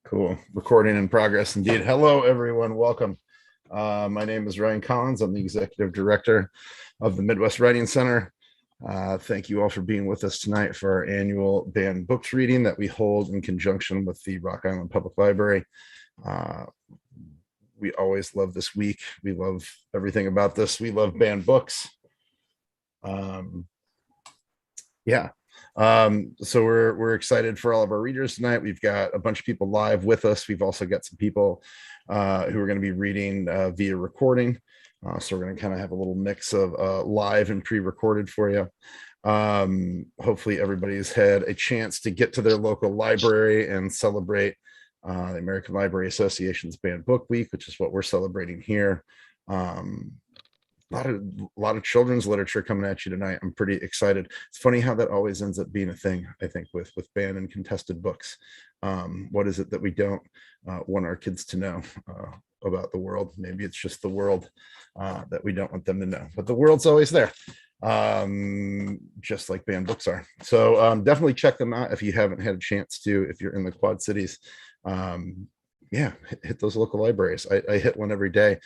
Cool. Recording in progress indeed. Hello, everyone. Welcome. My name is Ryan Collins. I'm the executive director of the Midwest Writing Center. Thank you all for being with us tonight for our annual banned books reading that we hold in conjunction with the Rock Island Public Library. We always love this week. We love everything about this. We love banned books. So we're excited for all of our readers tonight. We've got a bunch of people live with us. We've also got some people who are going to be reading via recording. So we're going to kind of have a little mix of live and pre-recorded for you. Hopefully everybody's had a chance to get to their local library and celebrate the American Library Association's Banned Book Week, which is what we're celebrating here. A lot of children's literature coming at you tonight. I'm pretty excited. It's funny how that always ends up being a thing, I think, with banned and contested books. What is it that we don't want our kids to know about the world? Maybe it's just the world that we don't want them to know, but the world's always there, just like banned books are. So definitely check them out if you haven't had a chance to, if you're in the Quad Cities. Hit those local libraries. I hit one every day,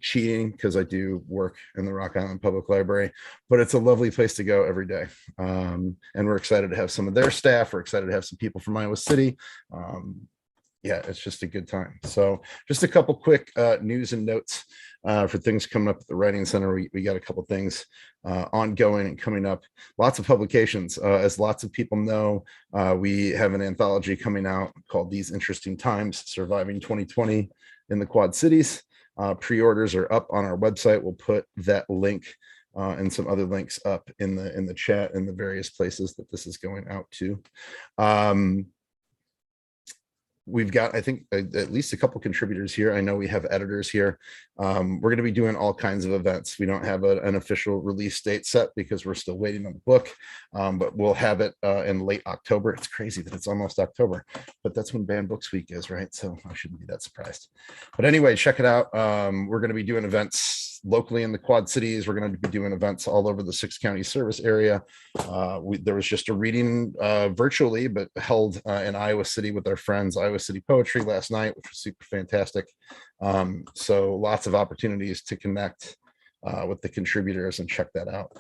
cheating because I do work in the Rock Island Public Library, but it's a lovely place to go every day. And we're excited to have some of their staff. We're excited to have some people from Iowa City. It's just a good time. So just a couple quick news and notes for things coming up at the Writing Center. We got a couple things ongoing and coming up. Lots of publications. As lots of people know, we have an anthology coming out called These Interesting Times, Surviving 2020 in the Quad Cities. Pre-orders are up on our website. We'll put that link and some other links up in the chat and the various places that this is going out to. We've got, I think, at least a couple contributors here. I know we have editors here. We're going to be doing all kinds of events. We don't have an official release date set because we're still waiting on the book, but we'll have it in late October. It's crazy that it's almost October, but that's when Banned Books Week is, right? So I shouldn't be that surprised. But anyway, check it out. We're going to be doing events locally in the Quad Cities. We're going to be doing events all over the 6-county service area. There was just a reading virtually, but held in Iowa City with our friends, Iowa City Poetry, last night, which was super fantastic. So lots of opportunities to connect with the contributors and check that out.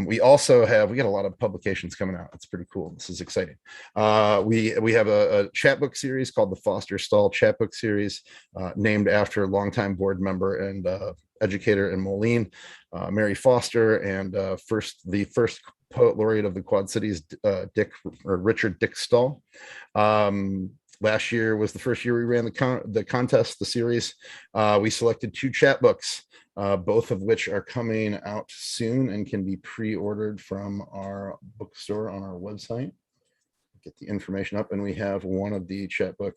We got a lot of publications coming out. It's pretty cool. This is exciting. We have a chapbook series called the Foster Stall Chapbook Series, named after longtime board member and educator in Moline, Mary Foster, and the first poet laureate of the Quad Cities, Richard Dick Stall. Last year was the first year we ran the contest, the series. We selected 2 chapbooks, both of which are coming out soon and can be pre-ordered from our bookstore on our website. Get the information up, and we have one of the chapbook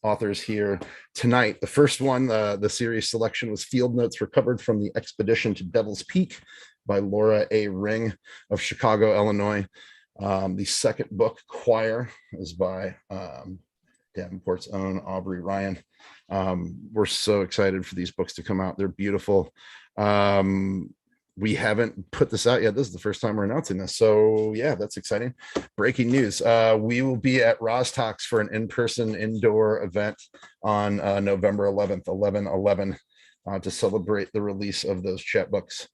authors here tonight. The first one, the series selection, was Field Notes Recovered from the Expedition to Devil's Peak by Laura A. Ring of Chicago, Illinois. The second book, Choir, is by Davenport's own Aubrey Ryan. We're so excited for these books to come out. They're beautiful. We haven't put this out yet. This is the first time we're announcing this. So yeah, that's exciting. Breaking news. We will be at Rostox for an in-person indoor event on November 11th, 11/11, to celebrate the release of those chapbooks.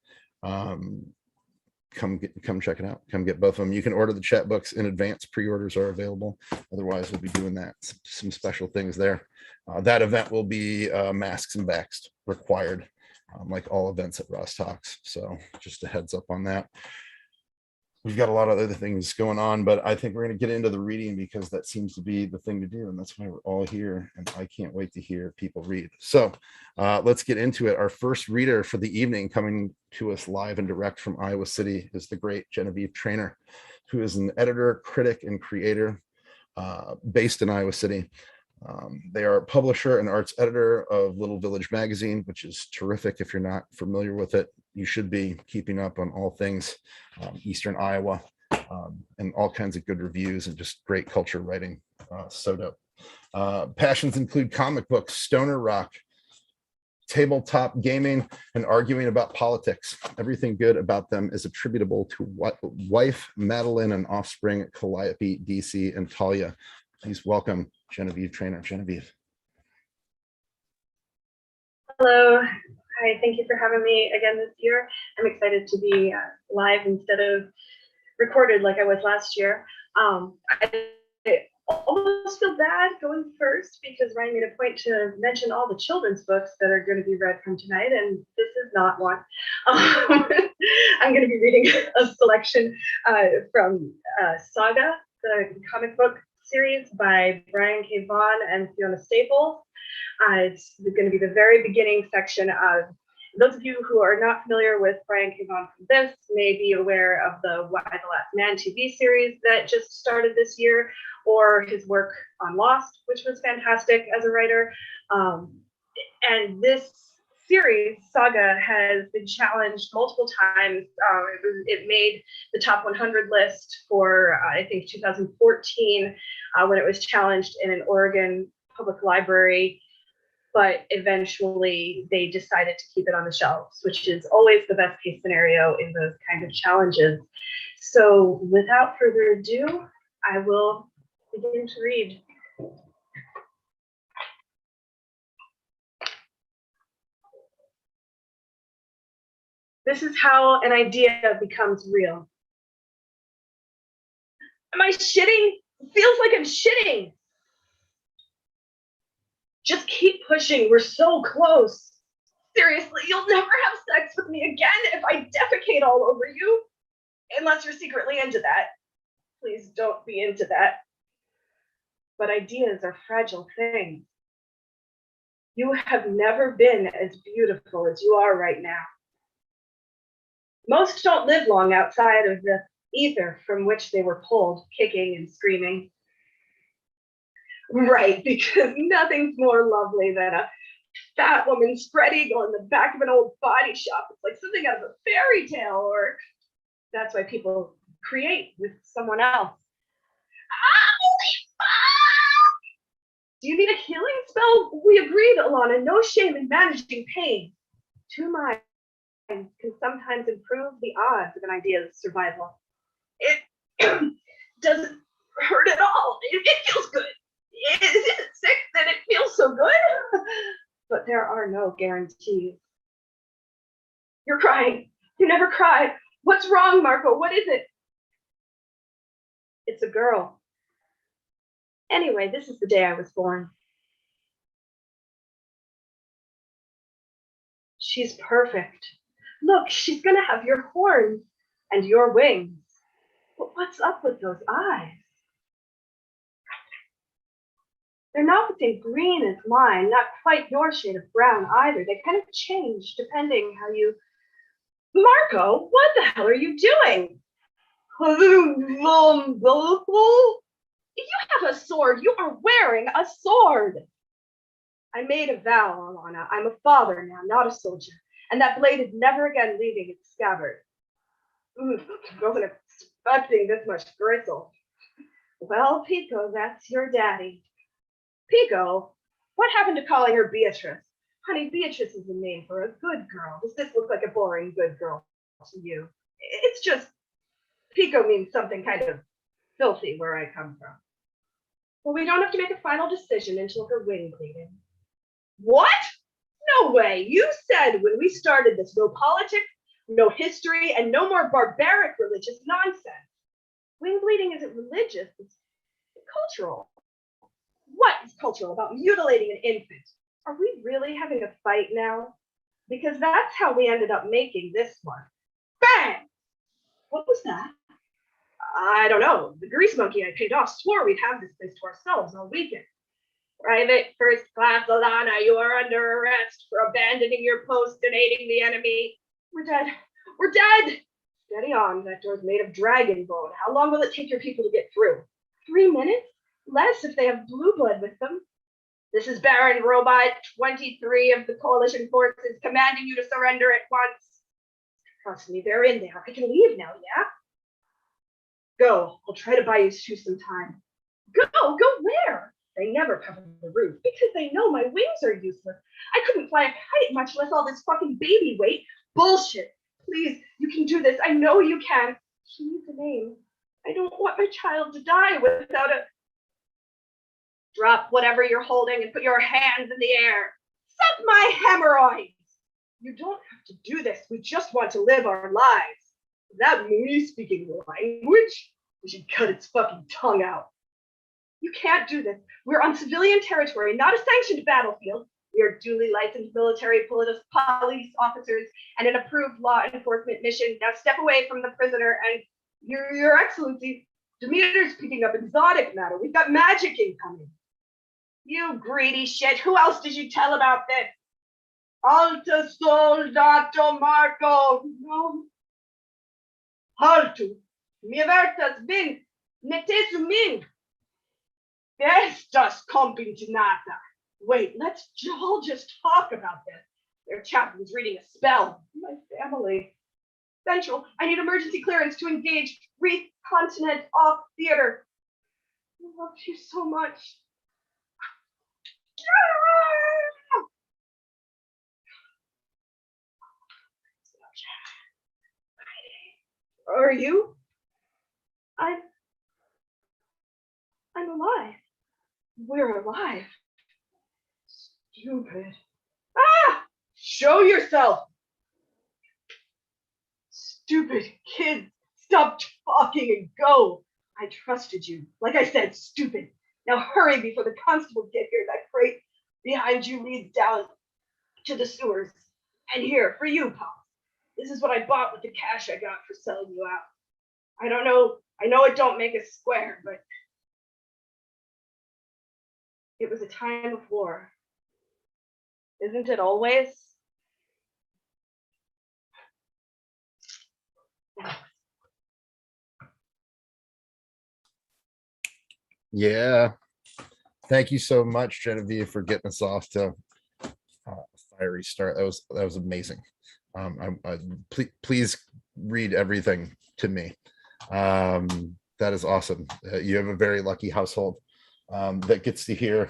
Come check it out. Come get both of them. You can order the chapbooks in advance. Pre-orders are available. Otherwise, we'll be doing that. Some special things there. That event will be masks and backs required, like all events at Rostox. So just a heads up on that. We've got a lot of other things going on, but I think we're going to get into the reading because that seems to be the thing to do. And that's why we're all here. And I can't wait to hear people read. So let's get into it. Our first reader for the evening, coming to us live and direct from Iowa City, is the great Genevieve Trainer, who is an editor, critic, and creator based in Iowa City. They are a publisher and arts editor of Little Village magazine, which is terrific. If you're not familiar with it, you should be keeping up on all things Eastern Iowa, and all kinds of good reviews and just great culture writing. So dope. Passions include comic books, stoner rock, tabletop gaming, and arguing about politics. Everything good about them is attributable to wife Madeline and offspring Calliope, DC, and Talia. Please welcome Genevieve Trainer. Genevieve. Hello. Hi, thank you for having me again this year. I'm excited to be live instead of recorded like I was last year. I almost feel bad going first because Ryan made a point to mention all the children's books that are going to be read from tonight, and this is not one. I'm going to be reading a selection from Saga, the comic book series by Brian K. Vaughan and Fiona Staples. It's going to be the very beginning section of, those of you who are not familiar with Brian K. Vaughan from this may be aware of the Why the Last Man TV series that just started this year, or his work on Lost, which was fantastic as a writer. And this series, Saga, has been challenged multiple times. It made the top 100 list for, I think, 2014, when it was challenged in an Oregon public library. But eventually they decided to keep it on the shelves, which is always the best case scenario in those kind of challenges. So without further ado, I will begin to read. This is how an idea becomes real. Am I shitting? It feels like I'm shitting. Just keep pushing, we're so close. Seriously, you'll never have sex with me again if I defecate all over you. Unless you're secretly into that. Please don't be into that. But ideas are fragile things. You have never been as beautiful as you are right now. Most don't live long outside of the ether from which they were pulled, kicking and screaming. Right, because nothing's more lovely than a fat woman spread eagle in the back of an old body shop. It's like something out of a fairy tale, or that's why people create with someone else. Holy fuck! Do you need a healing spell? We agreed, Alana. No shame in managing pain. Two minds can sometimes improve the odds of an idea's survival. It doesn't hurt at all. It feels good. Is it sick that it feels so good? But there are no guarantees. You're crying. You never cry. What's wrong, Marco? What is it? It's a girl. Anyway, this is the day I was born. She's perfect. Look, she's gonna have your horns and your wings. But what's up with those eyes? They're not the same green as mine, not quite your shade of brown either. They kind of change depending how you... Marco, what the hell are you doing? You have a sword. You are wearing a sword. I made a vow, Alana. I'm a father now, not a soldier. And that blade is never again leaving its scabbard. I wasn't expecting this much gristle. Well, Pico, that's your daddy. Pico, what happened to calling her Beatrice? Honey, Beatrice is a name for a good girl. Does this look like a boring good girl to you? It's just, Pico means something kind of filthy where I come from. Well, we don't have to make a final decision until her wing bleeding. What? No way. You said when we started this, no politics, no history, and no more barbaric religious nonsense. Wing bleeding isn't religious, it's cultural. What is cultural about mutilating an infant? Are we really having a fight now? Because that's how we ended up making this one. Bang! What was that? I don't know. The grease monkey I paid off swore we'd have this place to ourselves all weekend. Private First Class Alana, you are under arrest for abandoning your post and aiding the enemy. We're dead. We're dead! Steady on. That door's made of dragon bone. How long will it take your people to get through? 3 minutes? Less if they have blue blood with them. This is Baron Robot 23 of the Coalition Forces commanding you to surrender at once. Trust me, they're in there. I can leave now, yeah? Go. I'll try to buy you two some time. Go? Go where? They never cover the roof because they know my wings are useless. I couldn't fly a kite, much less all this fucking baby weight. Bullshit. Please, you can do this. I know you can. She needs a name. I don't want my child to die without a... Drop whatever you're holding and put your hands in the air. Suck my hemorrhoids. You don't have to do this. We just want to live our lives. Is that me speaking language? We should cut its fucking tongue out. You can't do this. We're on civilian territory, not a sanctioned battlefield. We are duly licensed military police officers and an approved law enforcement mission. Now step away from the prisoner and Your Excellency, Demeter's picking up exotic matter. We've got magic incoming. You greedy shit. Who else did you tell about this? Alta soldato Marco. No. Haltu. Mi avertas vin. Netesumin. Estas compintinata. Wait, let's all just talk about this. Their chaplain's reading a spell. My family. Central, I need emergency clearance to engage Wreath Continent off theater. I love you so much. Are you? I'm alive. We're alive. Stupid. Ah! Show yourself. Stupid kids. Stop talking and go. I trusted you. Like I said, stupid. Now hurry before the constable get here. That crate behind you leads down to the sewers. And here, for you, Pop. This is what I bought with the cash I got for selling you out. I don't know. I know it don't make us square, but it was a time of war. Isn't it always? Yeah. Thank you so much, Genevieve, for getting us off to a fiery start. That was amazing. Please read everything to me. That is awesome. You have a very lucky household that gets to hear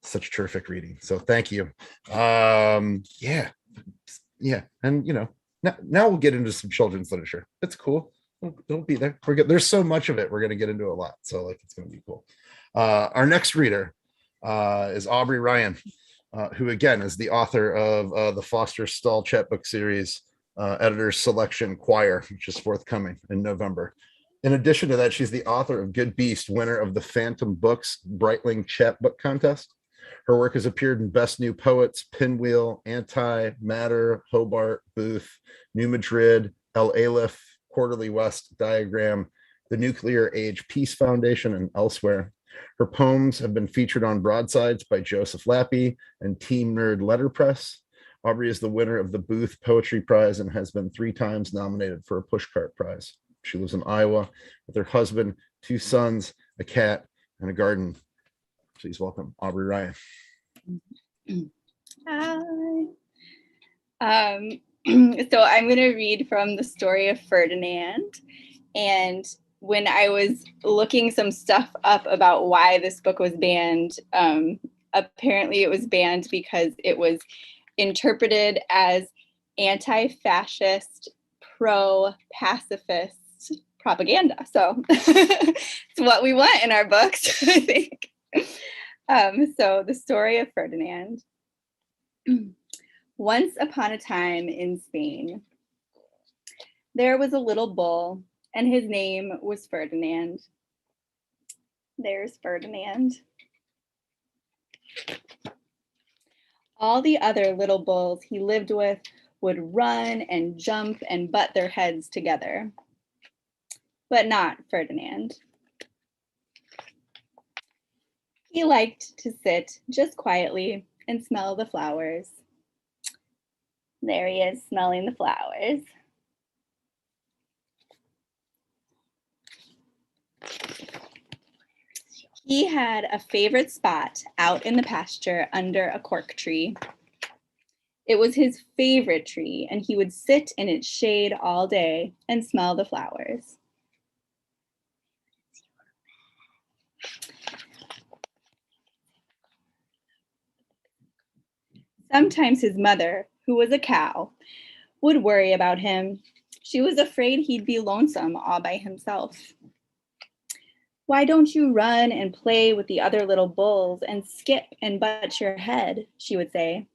such terrific reading. So thank you. Yeah. And now we'll get into some children's literature. It's cool. It'll be there. There's so much of it. We're going to get into a lot. So like, it's going to be cool. Our next reader is Aubrey Ryan, who again is the author of the Foster Stall chapbook series, Editor's Selection Choir, which is forthcoming in November. In addition to that, she's the author of Good Beast, winner of the Phantom Books Breitling Chapbook Contest. Her work has appeared in Best New Poets, Pinwheel, Anti, Matter, Hobart, Booth, New Madrid, El Aleph, Quarterly West, Diagram, the Nuclear Age Peace Foundation, and elsewhere. Her poems have been featured on broadsides by Joseph Lappy and Team Nerd Letterpress. Aubrey is the winner of the Booth Poetry Prize and has been 3 times nominated for a Pushcart Prize. She lives in Iowa with her husband, 2 sons, a cat, and a garden. Please welcome Aubrey Ryan. Hi. So I'm going to read from the story of Ferdinand. And when I was looking some stuff up about why this book was banned, apparently it was banned because it was interpreted as anti-fascist, pro-pacifist propaganda. So it's what we want in our books, I think. So the story of Ferdinand. Once upon a time in Spain, there was a little bull, and his name was Ferdinand. There's Ferdinand. All the other little bulls he lived with would run and jump and butt their heads together, but not Ferdinand. He liked to sit just quietly and smell the flowers. There he is, smelling the flowers. He had a favorite spot out in the pasture under a cork tree. It was his favorite tree, and he would sit in its shade all day and smell the flowers. Sometimes his mother, who was a cow, would worry about him. She was afraid he'd be lonesome all by himself. Why don't you run and play with the other little bulls and skip and butt your head, she would say.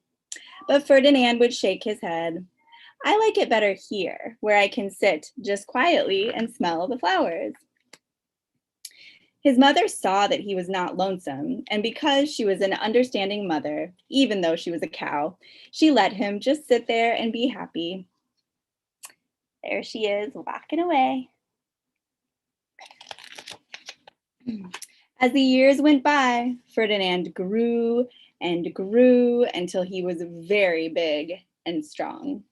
But Ferdinand would shake his head. I like it better here, where I can sit just quietly and smell the flowers. His mother saw that he was not lonesome, and because she was an understanding mother, even though she was a cow, she let him just sit there and be happy. There she is, walking away. As the years went by, Ferdinand grew and grew until he was very big and strong.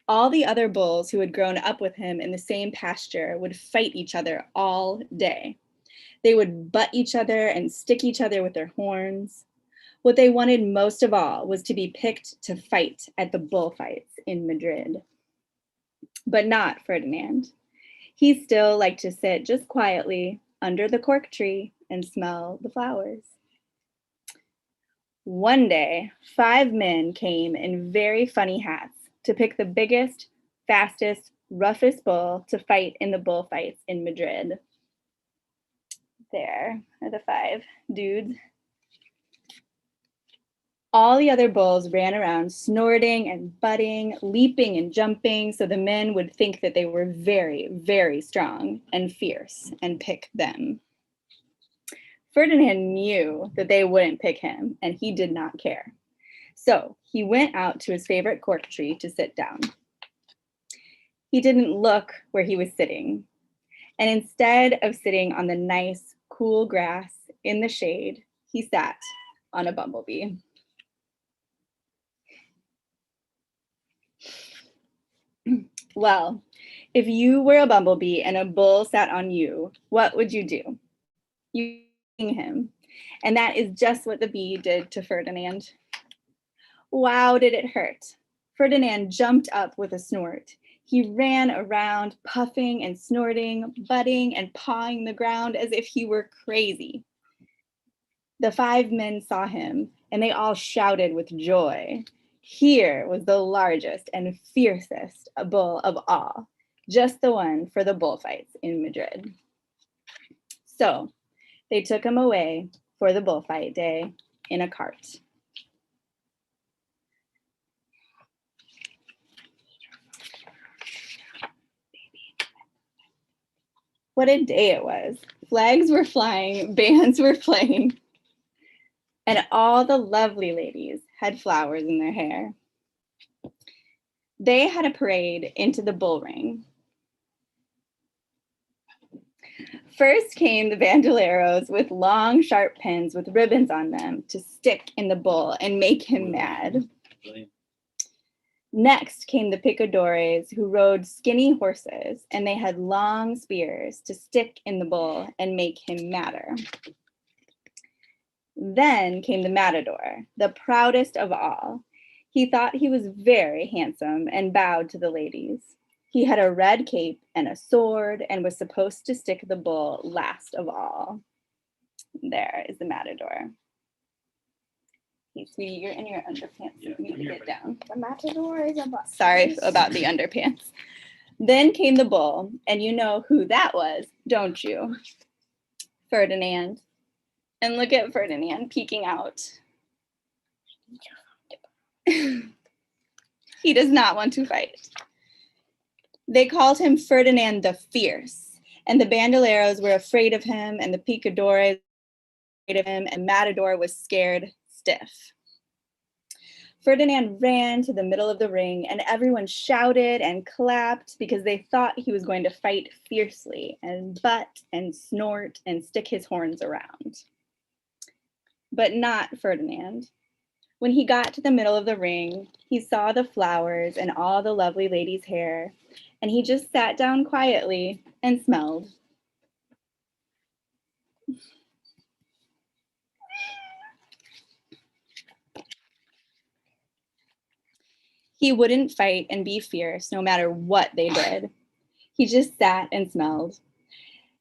All the other bulls who had grown up with him in the same pasture would fight each other all day. They would butt each other and stick each other with their horns. What they wanted most of all was to be picked to fight at the bullfights in Madrid. But not Ferdinand. He still liked to sit just quietly under the cork tree and smell the flowers. One day, 5 men came in very funny hats to pick the biggest, fastest, roughest bull to fight in the bullfights in Madrid. There are the 5 dudes. All the other bulls ran around snorting and butting, leaping and jumping, so the men would think that they were very, very strong and fierce and pick them. Ferdinand knew that they wouldn't pick him, and he did not care. So he went out to his favorite cork tree to sit down. He didn't look where he was sitting, and instead of sitting on the nice, cool grass in the shade, he sat on a bumblebee. Well, if you were a bumblebee and a bull sat on you, what would you do? You sting him. And that is just what the bee did to Ferdinand. Wow, did it hurt. Ferdinand jumped up with a snort. He ran around, puffing and snorting, butting and pawing the ground as if he were crazy. The 5 men saw him, and they all shouted with joy. Here was the largest and fiercest bull of all, just the one for the bullfights in Madrid. So they took him away for the bullfight day in a cart. What a day it was. Flags were flying, bands were playing, and all the lovely ladies had flowers in their hair. They had a parade into the bull ring. First came the bandoleros with long, sharp pins with ribbons on them to stick in the bull and make him mad. Next came the picadores who rode skinny horses, and they had long spears to stick in the bull and make him madder. Then came the matador, the proudest of all. He thought he was very handsome and bowed to the ladies. He had a red cape and a sword and was supposed to stick the bull last of all. There is the matador. Hey, sweetie, you're in your underpants. You need to get down. The matador is a bus. Sorry about the underpants. Then came the bull, and you know who that was, don't you? Ferdinand. And look at Ferdinand peeking out. He does not want to fight. They called him Ferdinand the Fierce, and the bandoleros were afraid of him, and the picadores were afraid of him, and Matador was scared stiff. Ferdinand ran to the middle of the ring, and everyone shouted and clapped because they thought he was going to fight fiercely and butt and snort and stick his horns around. But not Ferdinand. When he got to the middle of the ring, he saw the flowers and all the lovely ladies' hair, and he just sat down quietly and smelled. He wouldn't fight and be fierce no matter what they did. He just sat and smelled.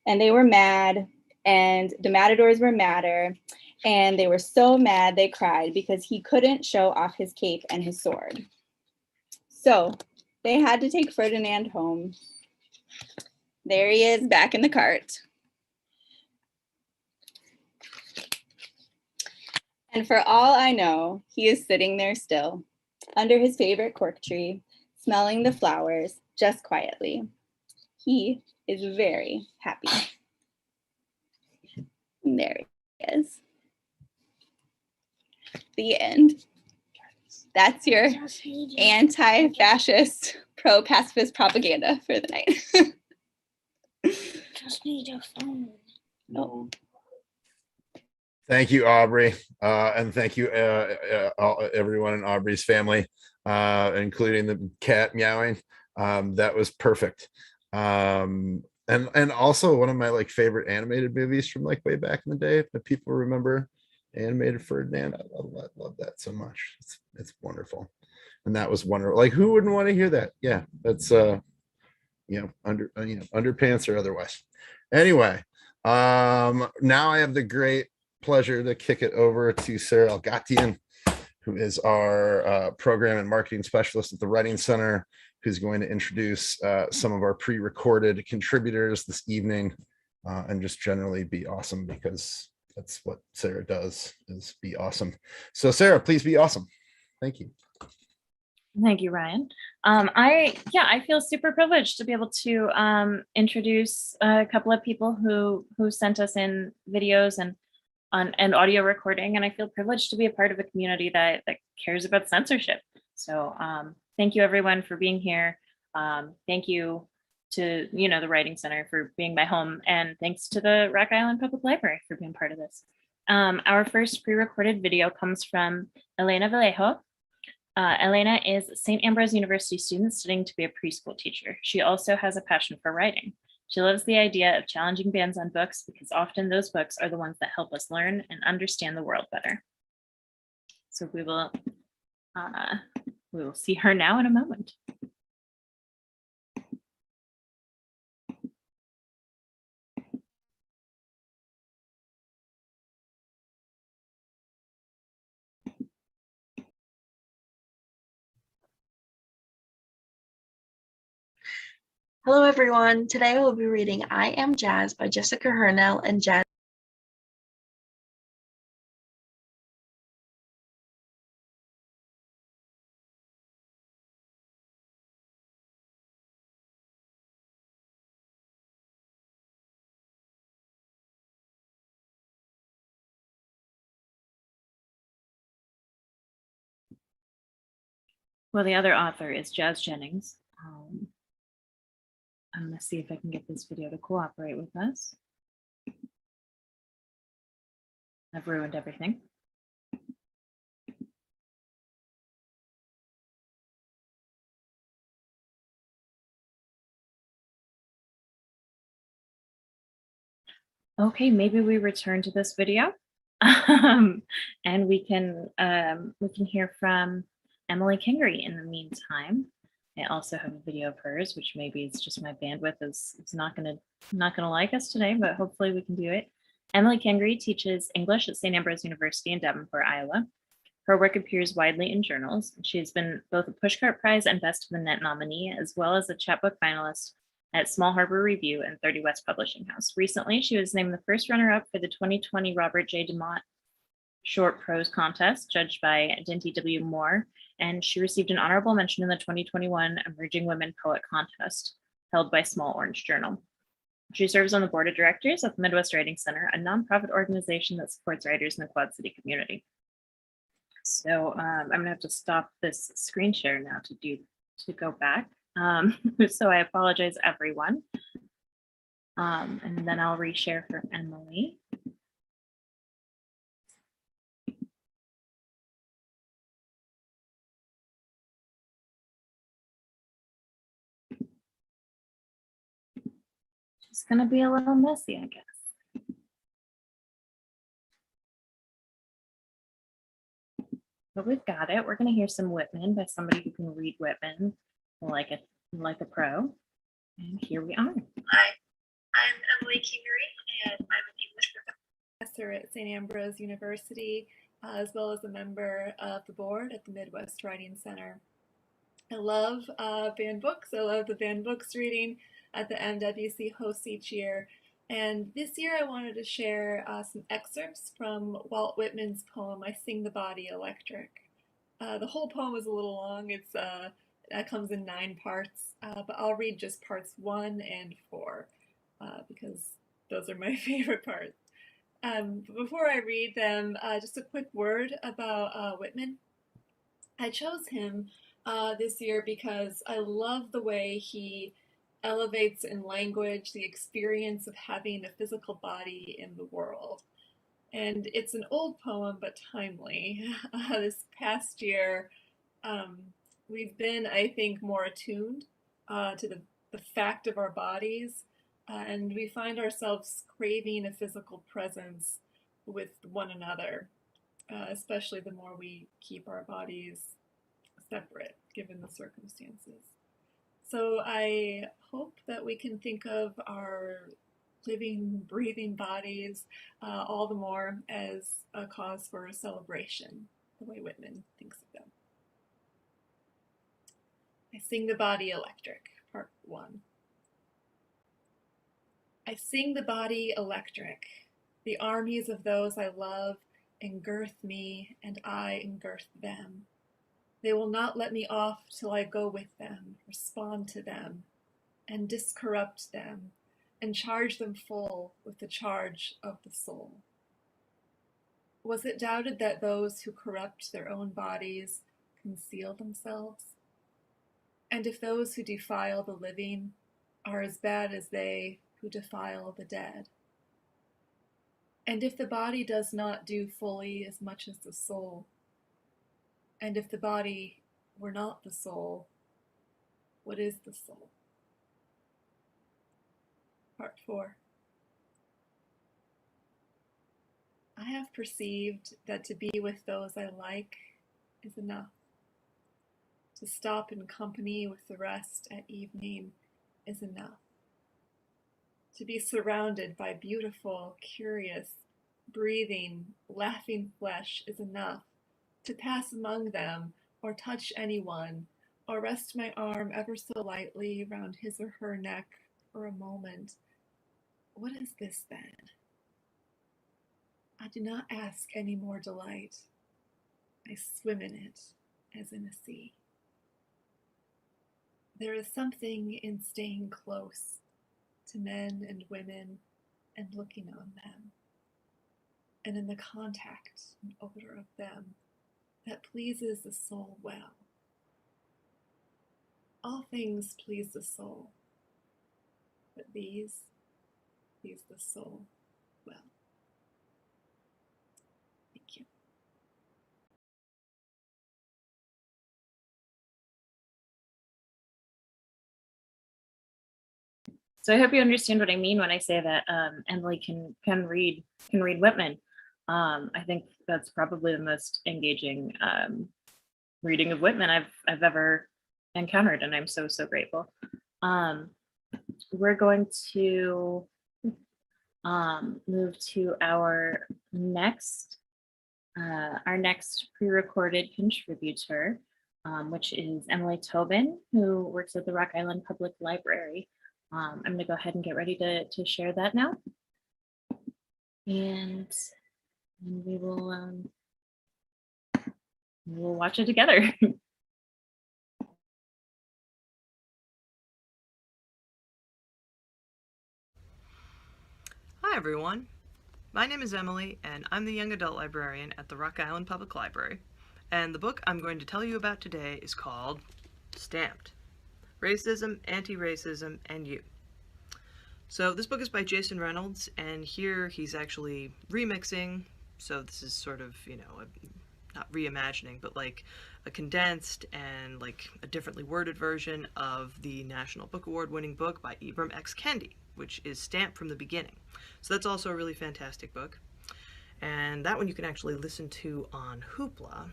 And they were mad, and the matadors were madder, and they were so mad they cried because he couldn't show off his cape and his sword. So They had to take Ferdinand home. There he is, back in the cart. And for all I know, he is sitting there still, under his favorite cork tree, smelling the flowers, just quietly. He is very happy. And there he is. The end. That's your anti-fascist, pro-pacifist propaganda for the night. Just need your phone. No. Thank you, Aubrey, and thank you, everyone in Aubrey's family, including the cat meowing. That was perfect. And also one of my like favorite animated movies from like way back in the day. If people remember animated Ferdinand, I love that so much. It's wonderful, and that was wonderful. Like, who wouldn't want to hear that? Yeah, that's underpants or otherwise. Anyway, now I have the great pleasure to kick it over to Sarah Elgatian, who is our program and marketing specialist at the Writing Center, who's going to introduce some of our pre-recorded contributors this evening, and just generally be awesome, because that's what Sarah does, is be awesome. So Sarah, please be awesome. Thank you. Thank you, Ryan. I feel super privileged to be able to introduce a couple of people who sent us in videos and audio recording, and I feel privileged to be a part of a community that cares about censorship. So thank you everyone for being here. Thank you to the Writing Center for being my home, and thanks to the Rock Island Public Library for being part of this. Our first pre-recorded video comes from Elena Vallejo. Elena is a St. Ambrose University student studying to be a preschool teacher. She also has a passion for writing. She loves the idea of challenging bans on books, because often those books are the ones that help us learn and understand the world better. So we will see her now in a moment. Hello, everyone. Today we'll be reading I Am Jazz by Jessica Hernell and Jazz. Well, the other author is Jennings. I'm going to see if I can get this video to cooperate with us. I've ruined everything. Okay, maybe we return to this video, and we can hear from Emily Kangri in the meantime. I also have a video of hers, which maybe it's just my bandwidth is not gonna like us today, but hopefully we can do it. Emily Kangri teaches English at St. Ambrose University in Davenport, Iowa. Her work appears widely in journals. She has been both a Pushcart Prize and Best of the Net nominee, as well as a chapbook finalist at Small Harbor Review and 30 West Publishing House. Recently, she was named the first runner-up for the 2020 Robert J. DeMott Short Prose Contest, judged by Dinty W. Moore, and she received an honorable mention in the 2021 Emerging Women Poet Contest, held by Small Orange Journal. She serves on the board of directors of the Midwest Writing Center, a nonprofit organization that supports writers in the Quad City community. So I'm gonna have to stop this screen share now to go back. So I apologize, everyone. And then I'll reshare for Emily. It's gonna be a little messy, I guess. But we've got it. We're gonna hear some Whitman by somebody who can read Whitman like a pro. And here we are. Hi, I'm Emily Kangri, and I'm an English professor at St. Ambrose University, as well as a member of the board at the Midwest Writing Center. I love banned books. I love the banned books reading at the MWC hosts each year. And this year I wanted to share some excerpts from Walt Whitman's poem, I Sing the Body Electric. The whole poem is a little long. It comes in 9 parts, but I'll read just parts 1 and 4 because those are my favorite parts. But before I read them, just a quick word about Whitman. I chose him this year because I love the way he elevates in language the experience of having a physical body in the world. And it's an old poem, but timely. This past year, we've been, I think, more attuned to the fact of our bodies, and we find ourselves craving a physical presence with one another, especially the more we keep our bodies separate, given the circumstances. So I hope that we can think of our living, breathing bodies all the more as a cause for a celebration, the way Whitman thinks of them. I Sing the Body Electric, Part 1. I sing the body electric. The armies of those I love engirth me, and I engirth them. They will not let me off till I go with them, respond to them, and discorrupt them, and charge them full with the charge of the soul. Was it doubted that those who corrupt their own bodies conceal themselves? And if those who defile the living are as bad as they who defile the dead? And if the body does not do fully as much as the soul, and if the body were not the soul, what is the soul? Part 4. I have perceived that to be with those I like is enough. To stop in company with the rest at evening is enough. To be surrounded by beautiful, curious, breathing, laughing flesh is enough. To pass among them, or touch anyone, or rest my arm ever so lightly round his or her neck for a moment. What is this then? I do not ask any more delight. I swim in it as in a sea. There is something in staying close to men and women and looking on them, and in the contact and odor of them that pleases the soul well. All things please the soul, but these please the soul well. Thank you. So I hope you understand what I mean when I say that Emily can read Whitman. I think that's probably the most engaging reading of Whitman I've ever encountered, and I'm so grateful. We're going to move to our next pre-recorded contributor, which is Emily Tobin, who works at the Rock Island Public Library. I'm going to go ahead and get ready to share that now, and we will we'll watch it together. Hi everyone, my name is Emily and I'm the young adult librarian at the Rock Island Public Library, and the book I'm going to tell you about today is called Stamped: Racism, Anti-Racism, and You. So this book is by Jason Reynolds, and here he's actually remixing, so this is sort of, you know, not reimagining, but like a condensed and like a differently worded version of the National Book Award winning book by Ibram X. Kendi, which is Stamped from the Beginning. So that's also a really fantastic book. And that one you can actually listen to on Hoopla.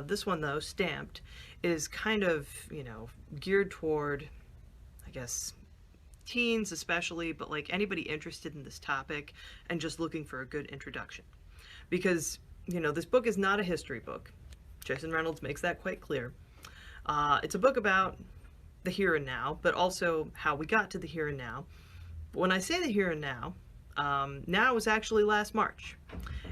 This one though, Stamped, is kind of, you know, geared toward, I guess, teens especially, but like anybody interested in this topic and just looking for a good introduction. Because, you know, this book is not a history book. Jason Reynolds makes that quite clear. It's a book about the here and now, but also how we got to the here and now. But when I say the here and now, now was actually last March.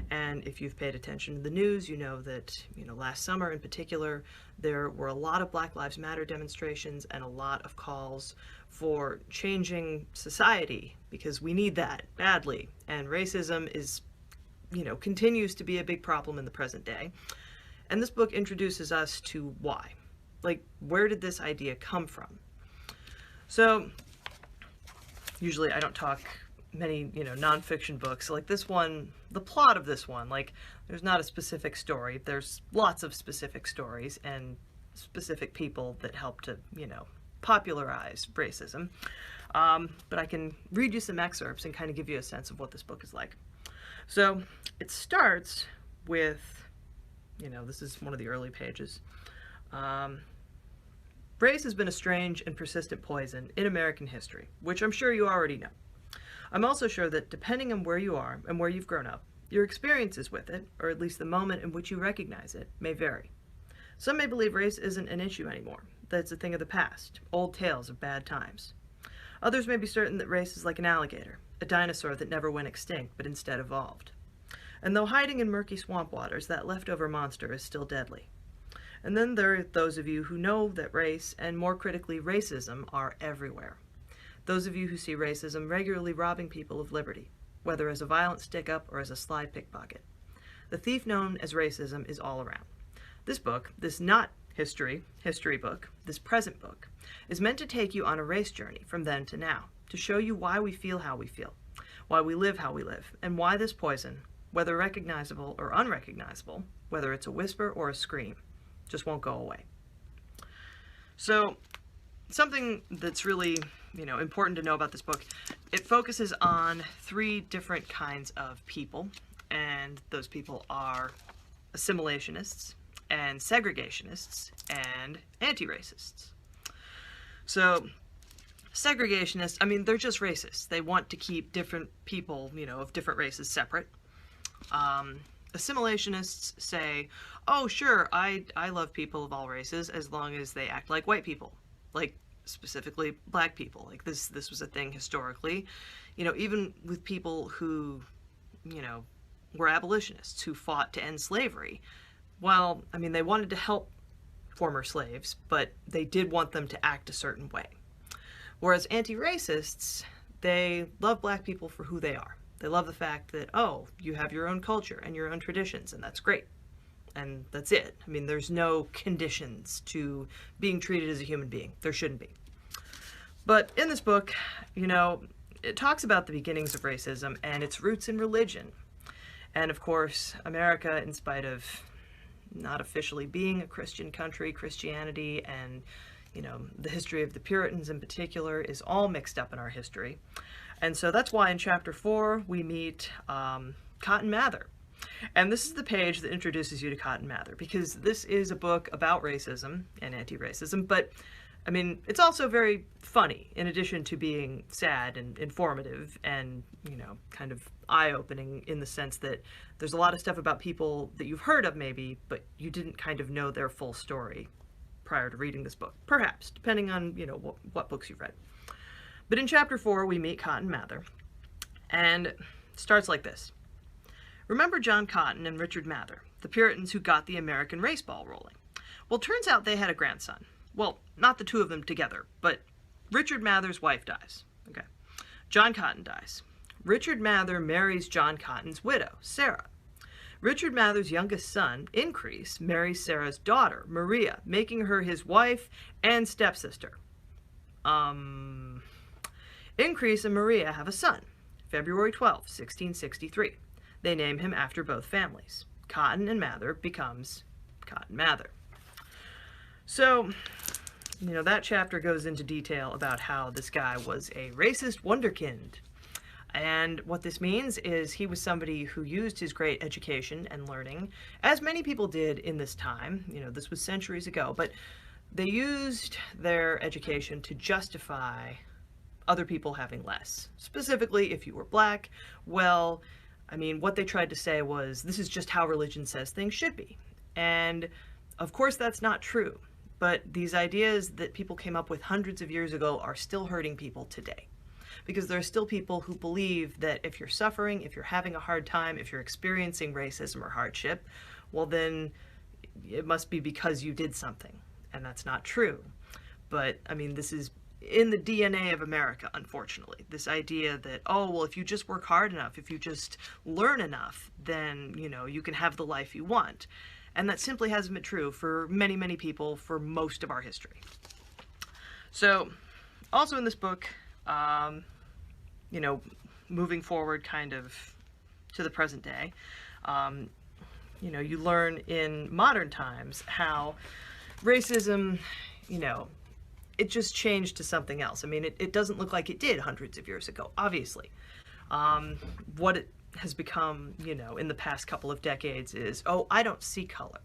And if you've paid attention to the news, you know that, last summer in particular, there were a lot of Black Lives Matter demonstrations and a lot of calls for changing society, because we need that badly. And racism is, continues to be a big problem in the present day. And this book introduces us to why. Like, where did this idea come from? So, usually I don't talk many, nonfiction books. Like this one, the plot of this one, like, there's not a specific story. There's lots of specific stories and specific people that help to, popularize racism. But I can read you some excerpts and kind of give you a sense of what this book is like. So, it starts with, this is one of the early pages. Race has been a strange and persistent poison in American history, which I'm sure you already know. I'm also sure that depending on where you are and where you've grown up, your experiences with it, or at least the moment in which you recognize it, may vary. Some may believe race isn't an issue anymore, that it's a thing of the past, old tales of bad times. Others may be certain that race is like an alligator, a dinosaur that never went extinct but instead evolved. And though hiding in murky swamp waters, that leftover monster is still deadly. And then there are those of you who know that race, and more critically racism, are everywhere. Those of you who see racism regularly robbing people of liberty, whether as a violent stick-up or as a sly pickpocket. The thief known as racism is all around. This book, this not history book, this present book, is meant to take you on a race journey from then to now, to show you why we feel how we feel, why we live how we live, and why this poison, whether recognizable or unrecognizable, whether it's a whisper or a scream, just won't go away. So, something that's really, important to know about this book, it focuses on 3 different kinds of people, and those people are assimilationists, and segregationists, and anti-racists. So, segregationists, they're just racists. They want to keep different people, of different races separate. Assimilationists say, oh, sure, I love people of all races as long as they act like white people, like specifically black people. Like this was a thing historically, even with people who, were abolitionists, who fought to end slavery. Well, they wanted to help former slaves, but they did want them to act a certain way. Whereas anti-racists, they love black people for who they are. They love the fact that, oh, you have your own culture and your own traditions, and that's great. And that's it. There's no conditions to being treated as a human being. There shouldn't be. But in this book, it talks about the beginnings of racism and its roots in religion. And of course, America, in spite of not officially being a Christian country, Christianity and, the history of the Puritans in particular is all mixed up in our history. And so that's why in chapter 4, we meet Cotton Mather. And this is the page that introduces you to Cotton Mather, because this is a book about racism and anti-racism, but it's also very funny, in addition to being sad and informative and, kind of eye-opening in the sense that there's a lot of stuff about people that you've heard of maybe, but you didn't kind of know their full story prior to reading this book. Perhaps, depending on, what books you've read. But in chapter 4, we meet Cotton Mather, and it starts like this. Remember John Cotton and Richard Mather, the Puritans who got the American race ball rolling? Well, turns out they had a grandson. Well, not the two of them together, but Richard Mather's wife dies. Okay. John Cotton dies. Richard Mather marries John Cotton's widow, Sarah. Richard Mather's youngest son, Increase, marries Sarah's daughter, Maria, making her his wife and stepsister. Increase and Maria have a son, February 12, 1663. They name him after both families. Cotton and Mather becomes Cotton Mather. So, that chapter goes into detail about how this guy was a racist wunderkind. And what this means is he was somebody who used his great education and learning, as many people did in this time. This was centuries ago, but they used their education to justify other people having less. Specifically, if you were black, well, what they tried to say was, this is just how religion says things should be. And of course that's not true. But these ideas that people came up with hundreds of years ago are still hurting people today. Because there are still people who believe that if you're suffering, if you're having a hard time, if you're experiencing racism or hardship, well then it must be because you did something. And that's not true. But, I mean, this is in the DNA of America, unfortunately. This idea that, oh, well, if you just work hard enough, if you just learn enough, then, you know, you can have the life you want. And that simply hasn't been true for many, many people for most of our history. So, also in this book, you know, moving forward kind of to the present day, you know, you learn in modern times how racism, you know, it just changed to something else. I mean, it doesn't look like it did hundreds of years ago, obviously. What it has become, you know, in the past couple of decades is, oh, I don't see color.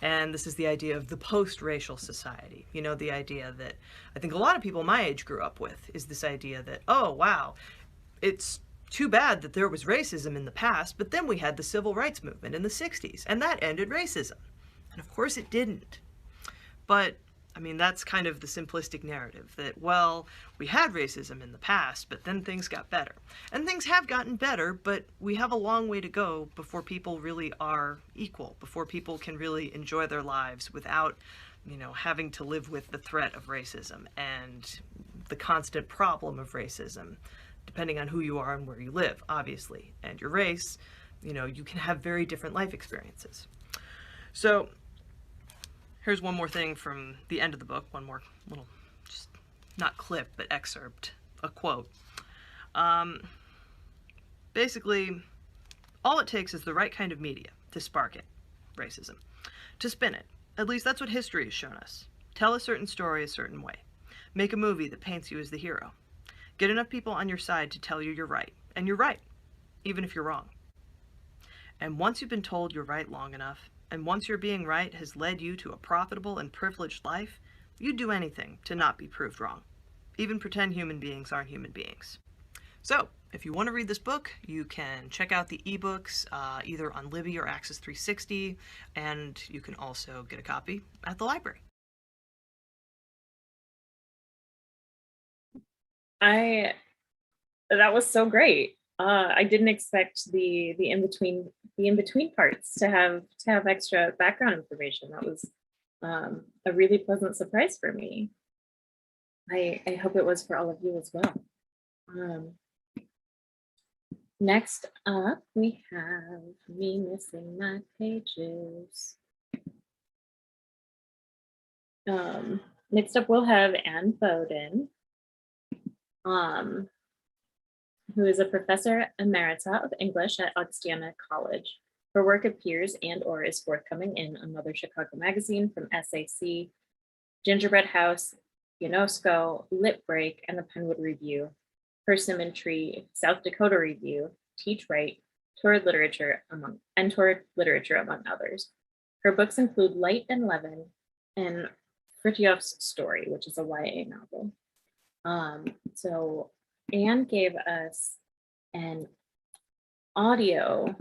And this is the idea of the post-racial society. You know, the idea that I think a lot of people my age grew up with is this idea that, oh, wow, it's too bad that there was racism in the past, but then we had the civil rights movement in the 60s, and that ended racism. And of course it didn't. But I mean, that's kind of the simplistic narrative that, well, we had racism in the past, but then things got better. And things have gotten better, but we have a long way to go before people really are equal, before people can really enjoy their lives without, you know, having to live with the threat of racism and the constant problem of racism, depending on who you are and where you live, obviously, and your race. You know, you can have very different life experiences. So, here's one more thing from the end of the book, one more little, just not clip, but excerpt, a quote. Basically, all it takes is the right kind of media to spark it, racism, to spin it. At least that's what history has shown us. Tell a certain story a certain way. Make a movie that paints you as the hero. Get enough people on your side to tell you you're right, and you're right, even if you're wrong. And once you've been told you're right long enough, and once your being right has led you to a profitable and privileged life, you'd do anything to not be proved wrong. Even pretend human beings aren't human beings. So, if you want to read this book, you can check out the ebooks either on Libby or Access 360, and you can also get a copy at the library. That was so great. I didn't expect the in between parts to have extra background information. That was a really pleasant surprise for me. I hope it was for all of you as well. Next up, we have me missing my pages. Next up, we'll have Anne Bowden, who is a professor emerita of English at Augustana College. Her work appears and/or is forthcoming in Another Chicago Magazine, from SAC, Gingerbread House, UNESCO, Lit Break, and the Penwood Review, Persimmon Tree, South Dakota Review, Teach Right, Toured Literature, among others. Her books include Light and Leaven and Fritjof's Story, which is a YA novel. So Anne gave us an audio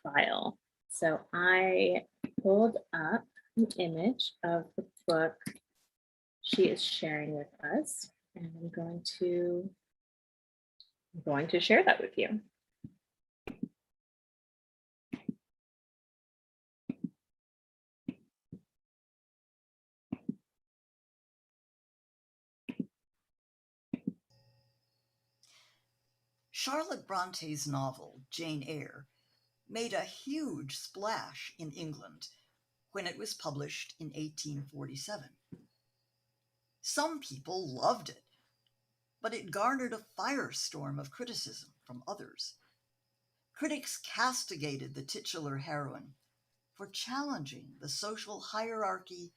file. So I pulled up an image of the book she is sharing with us, and I'm going to share that with you. Charlotte Bronte's novel, Jane Eyre, made a huge splash in England when it was published in 1847. Some people loved it, but it garnered a firestorm of criticism from others. Critics castigated the titular heroine for challenging the social hierarchy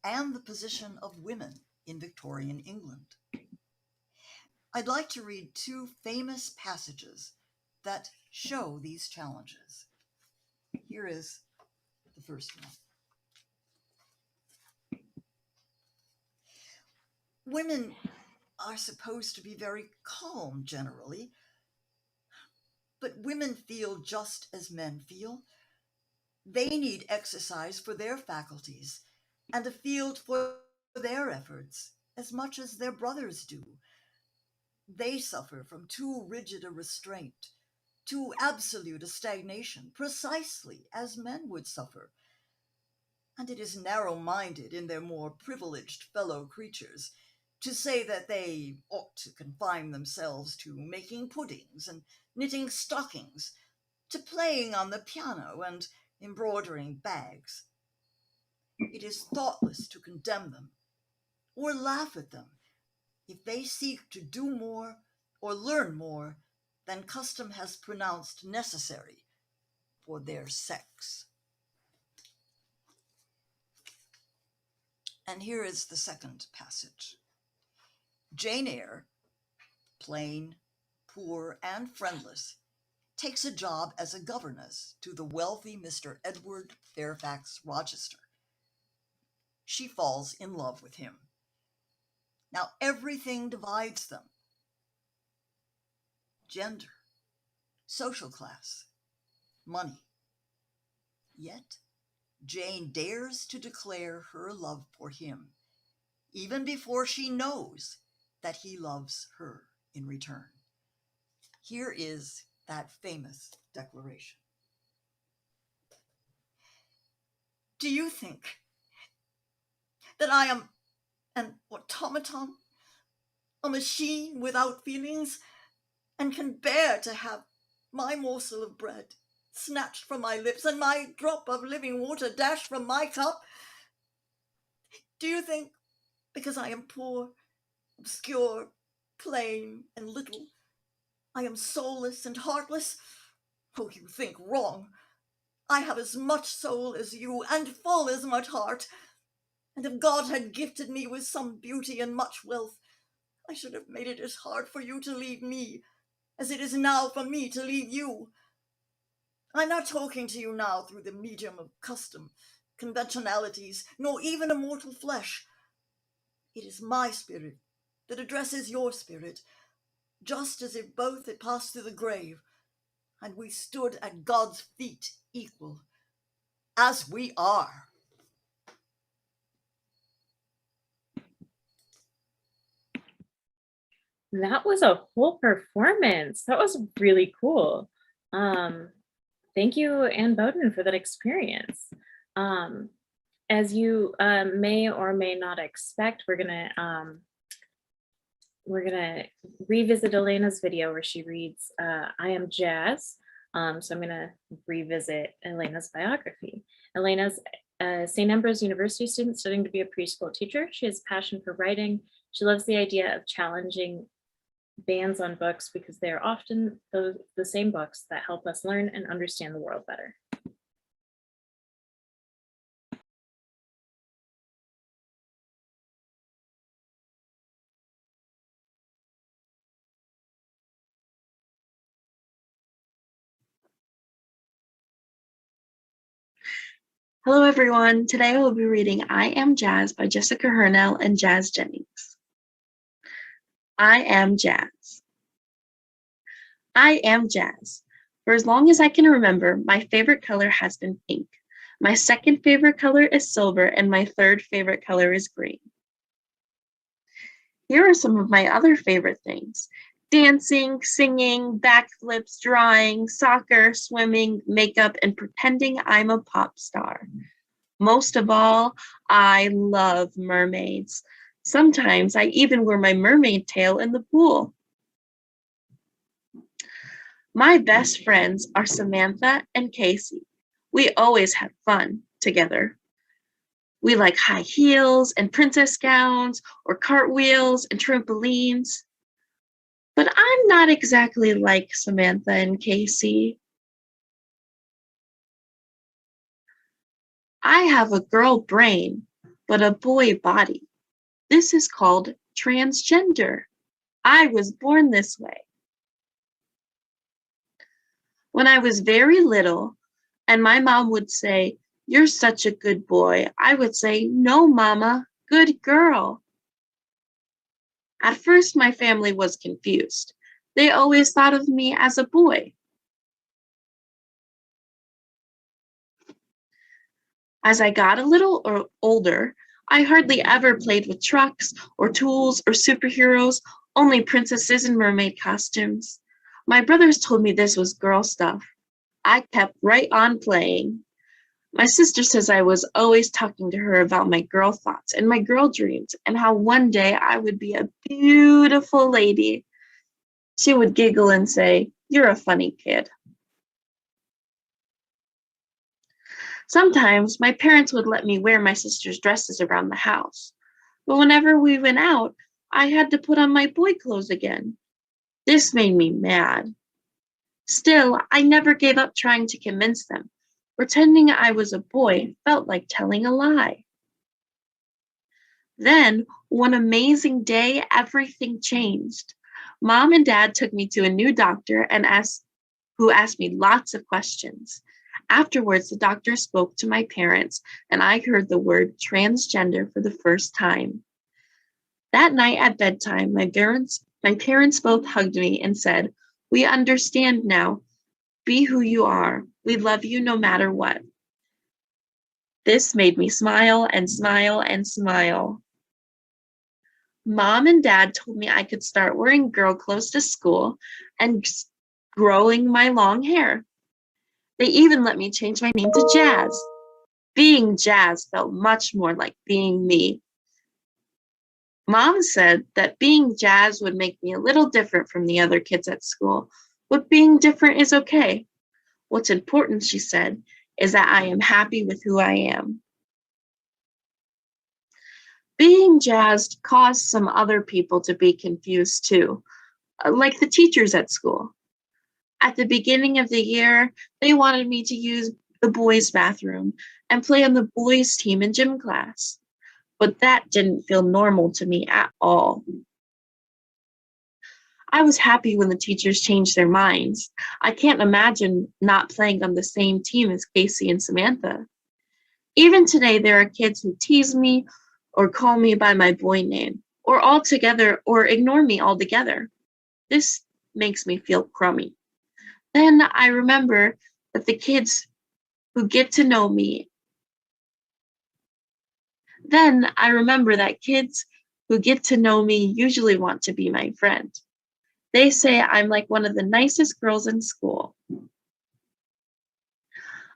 and the position of women in Victorian England. I'd like to read two famous passages that show these challenges. Here is the first one. Women are supposed to be very calm generally, but women feel just as men feel. They need exercise for their faculties, and a field for their efforts as much as their brothers do. They suffer from too rigid a restraint, too absolute a stagnation, precisely as men would suffer. And it is narrow-minded in their more privileged fellow creatures to say that they ought to confine themselves to making puddings and knitting stockings, to playing on the piano and embroidering bags. It is thoughtless to condemn them or laugh at them if they seek to do more or learn more than custom has pronounced necessary for their sex. And here is the second passage. Jane Eyre, plain, poor, and friendless, takes a job as a governess to the wealthy Mr. Edward Fairfax Rochester. She falls in love with him. Now everything divides them: gender, social class, money. Yet Jane dares to declare her love for him, even before she knows that he loves her in return. Here is that famous declaration. Do you think that I am an automaton, a machine without feelings, and can bear to have my morsel of bread snatched from my lips and my drop of living water dashed from my cup? Do you think, because I am poor, obscure, plain, and little, I am soulless and heartless? Oh, you think wrong. I have as much soul as you, and full as much heart. And if God had gifted me with some beauty and much wealth, I should have made it as hard for you to leave me as it is now for me to leave you. I'm not talking to you now through the medium of custom, conventionalities, nor even a mortal flesh. It is my spirit that addresses your spirit, just as if both had passed through the grave, and we stood at God's feet equal, as we are. That was a whole performance. That was really cool. Thank you, Anne Bowden, for that experience. As you may or may not expect, we're gonna revisit Elena's video where she reads I Am Jazz. So I'm gonna revisit Elena's biography. Elena's a St. Ambrose University student studying to be a preschool teacher. She has passion for writing. She loves the idea of challenging bans on books because they are often the same books that help us learn and understand the world better. Hello, everyone. Today I will be reading I Am Jazz by Jessica Hernell and Jazz Jennings. I am jazz. I am jazz. For as long as I can remember, my favorite color has been pink. My second favorite color is silver, and my third favorite color is green. Here are some of my other favorite things: dancing, singing, backflips, drawing, soccer, swimming, makeup, and pretending I'm a pop star. Most of all, I love mermaids. Sometimes I even wear my mermaid tail in the pool. My best friends are Samantha and Casey. We always have fun together. We like high heels and princess gowns, or cartwheels and trampolines. But I'm not exactly like Samantha and Casey. I have a girl brain, but a boy body. This is called transgender. I was born this way. When I was very little, and my mom would say, "You're such a good boy," I would say, "No, Mama, good girl." At first, my family was confused. They always thought of me as a boy. As I got a little older, I hardly ever played with trucks or tools or superheroes, only princesses and mermaid costumes. My brothers told me this was girl stuff. I kept right on playing. My sister says I was always talking to her about my girl thoughts and my girl dreams and how one day I would be a beautiful lady. She would giggle and say, "You're a funny kid." Sometimes my parents would let me wear my sister's dresses around the house, but whenever we went out, I had to put on my boy clothes again. This made me mad. Still, I never gave up trying to convince them. Pretending I was a boy felt like telling a lie. Then, one amazing day, everything changed. Mom and Dad took me to a new doctor who asked me lots of questions. Afterwards, the doctor spoke to my parents, and I heard the word transgender for the first time. That night at bedtime, my parents both hugged me and said, "We understand now. Be who you are. We love you no matter what." This made me smile and smile and smile. Mom and Dad told me I could start wearing girl clothes to school and growing my long hair. They even let me change my name to Jazz. Being Jazz felt much more like being me. Mom said that being Jazz would make me a little different from the other kids at school, but being different is okay. What's important, she said, is that I am happy with who I am. Being Jazz caused some other people to be confused too, like the teachers at school. At the beginning of the year, they wanted me to use the boys' bathroom and play on the boys' team in gym class. But that didn't feel normal to me at all. I was happy when the teachers changed their minds. I can't imagine not playing on the same team as Casey and Samantha. Even today, there are kids who tease me or call me by my boy name, or ignore me altogether. This makes me feel crummy. Then I remember that kids who get to know me usually want to be my friend. They say I'm like one of the nicest girls in school.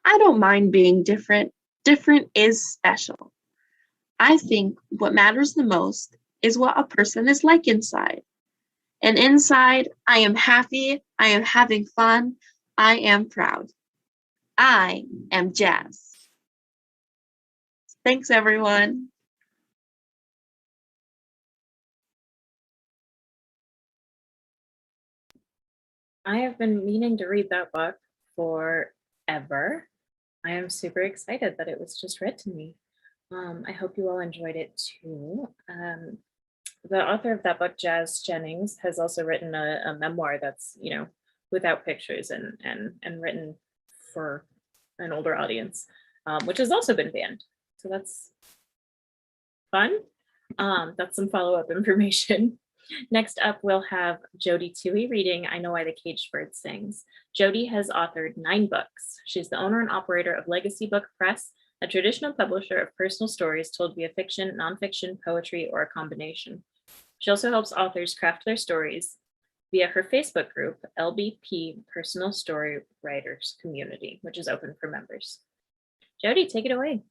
I don't mind being different. Different is special. I think what matters the most is what a person is like inside. And inside, I am happy, I am having fun, I am proud. I am Jazz. Thanks, everyone. I have been meaning to read that book forever. I am super excited that it was just read to me. I hope you all enjoyed it too. The author of that book, Jennings, has also written a memoir that's, without pictures and written for an older audience, which has also been banned. So that's fun. That's some follow-up information. Next up, we'll have Jodie Toohey reading I Know Why the Caged Bird Sings. Jodie has authored 9 books. She's the owner and operator of Legacy Book Press, a traditional publisher of personal stories told via fiction, nonfiction, poetry, or a combination. She also helps authors craft their stories via her Facebook group, LBP Personal Story Writers Community, which is open for members. Jodie, take it away.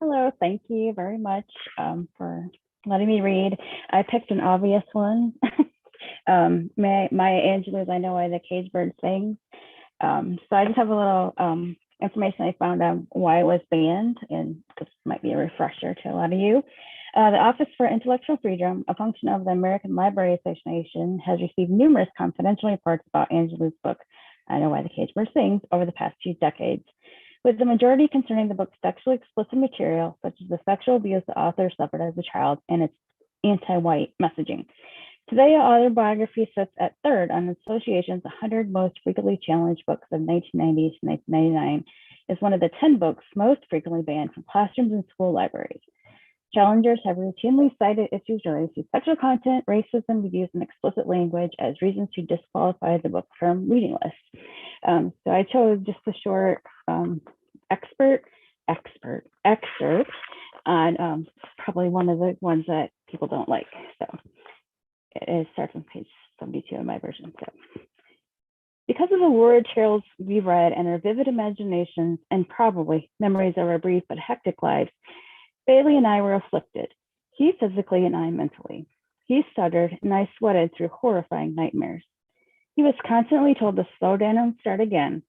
Hello, thank you very much for letting me read. I picked an obvious one. Maya Angelou's I Know Why the Caged Bird Sings. So I just have a little information I found on why it was banned, and this might be a refresher to a lot of you. The Office for Intellectual Freedom, a function of the American Library Association, has received numerous confidential reports about Angelou's book, I Know Why the Caged Bird Sings, over the past 2 decades, with the majority concerning the book's sexually explicit material, such as the sexual abuse the author suffered as a child and its anti-white messaging. Today, autobiography sits at third on the association's 100 most frequently challenged books of 1990 to 1999, is one of the 10 books most frequently banned from classrooms and school libraries. Challengers have routinely cited issues related to sexual content, racism, abuse, and explicit language as reasons to disqualify the book from reading lists. So I chose just a short excerpt on probably one of the ones that people don't like. So it starts on page 72 in my version. So, because of the lurid tales we read and our vivid imaginations and probably memories of our brief but hectic lives, Bailey and I were afflicted, he physically and I mentally. He stuttered and I sweated through horrifying nightmares. He was constantly told to slow down and start again,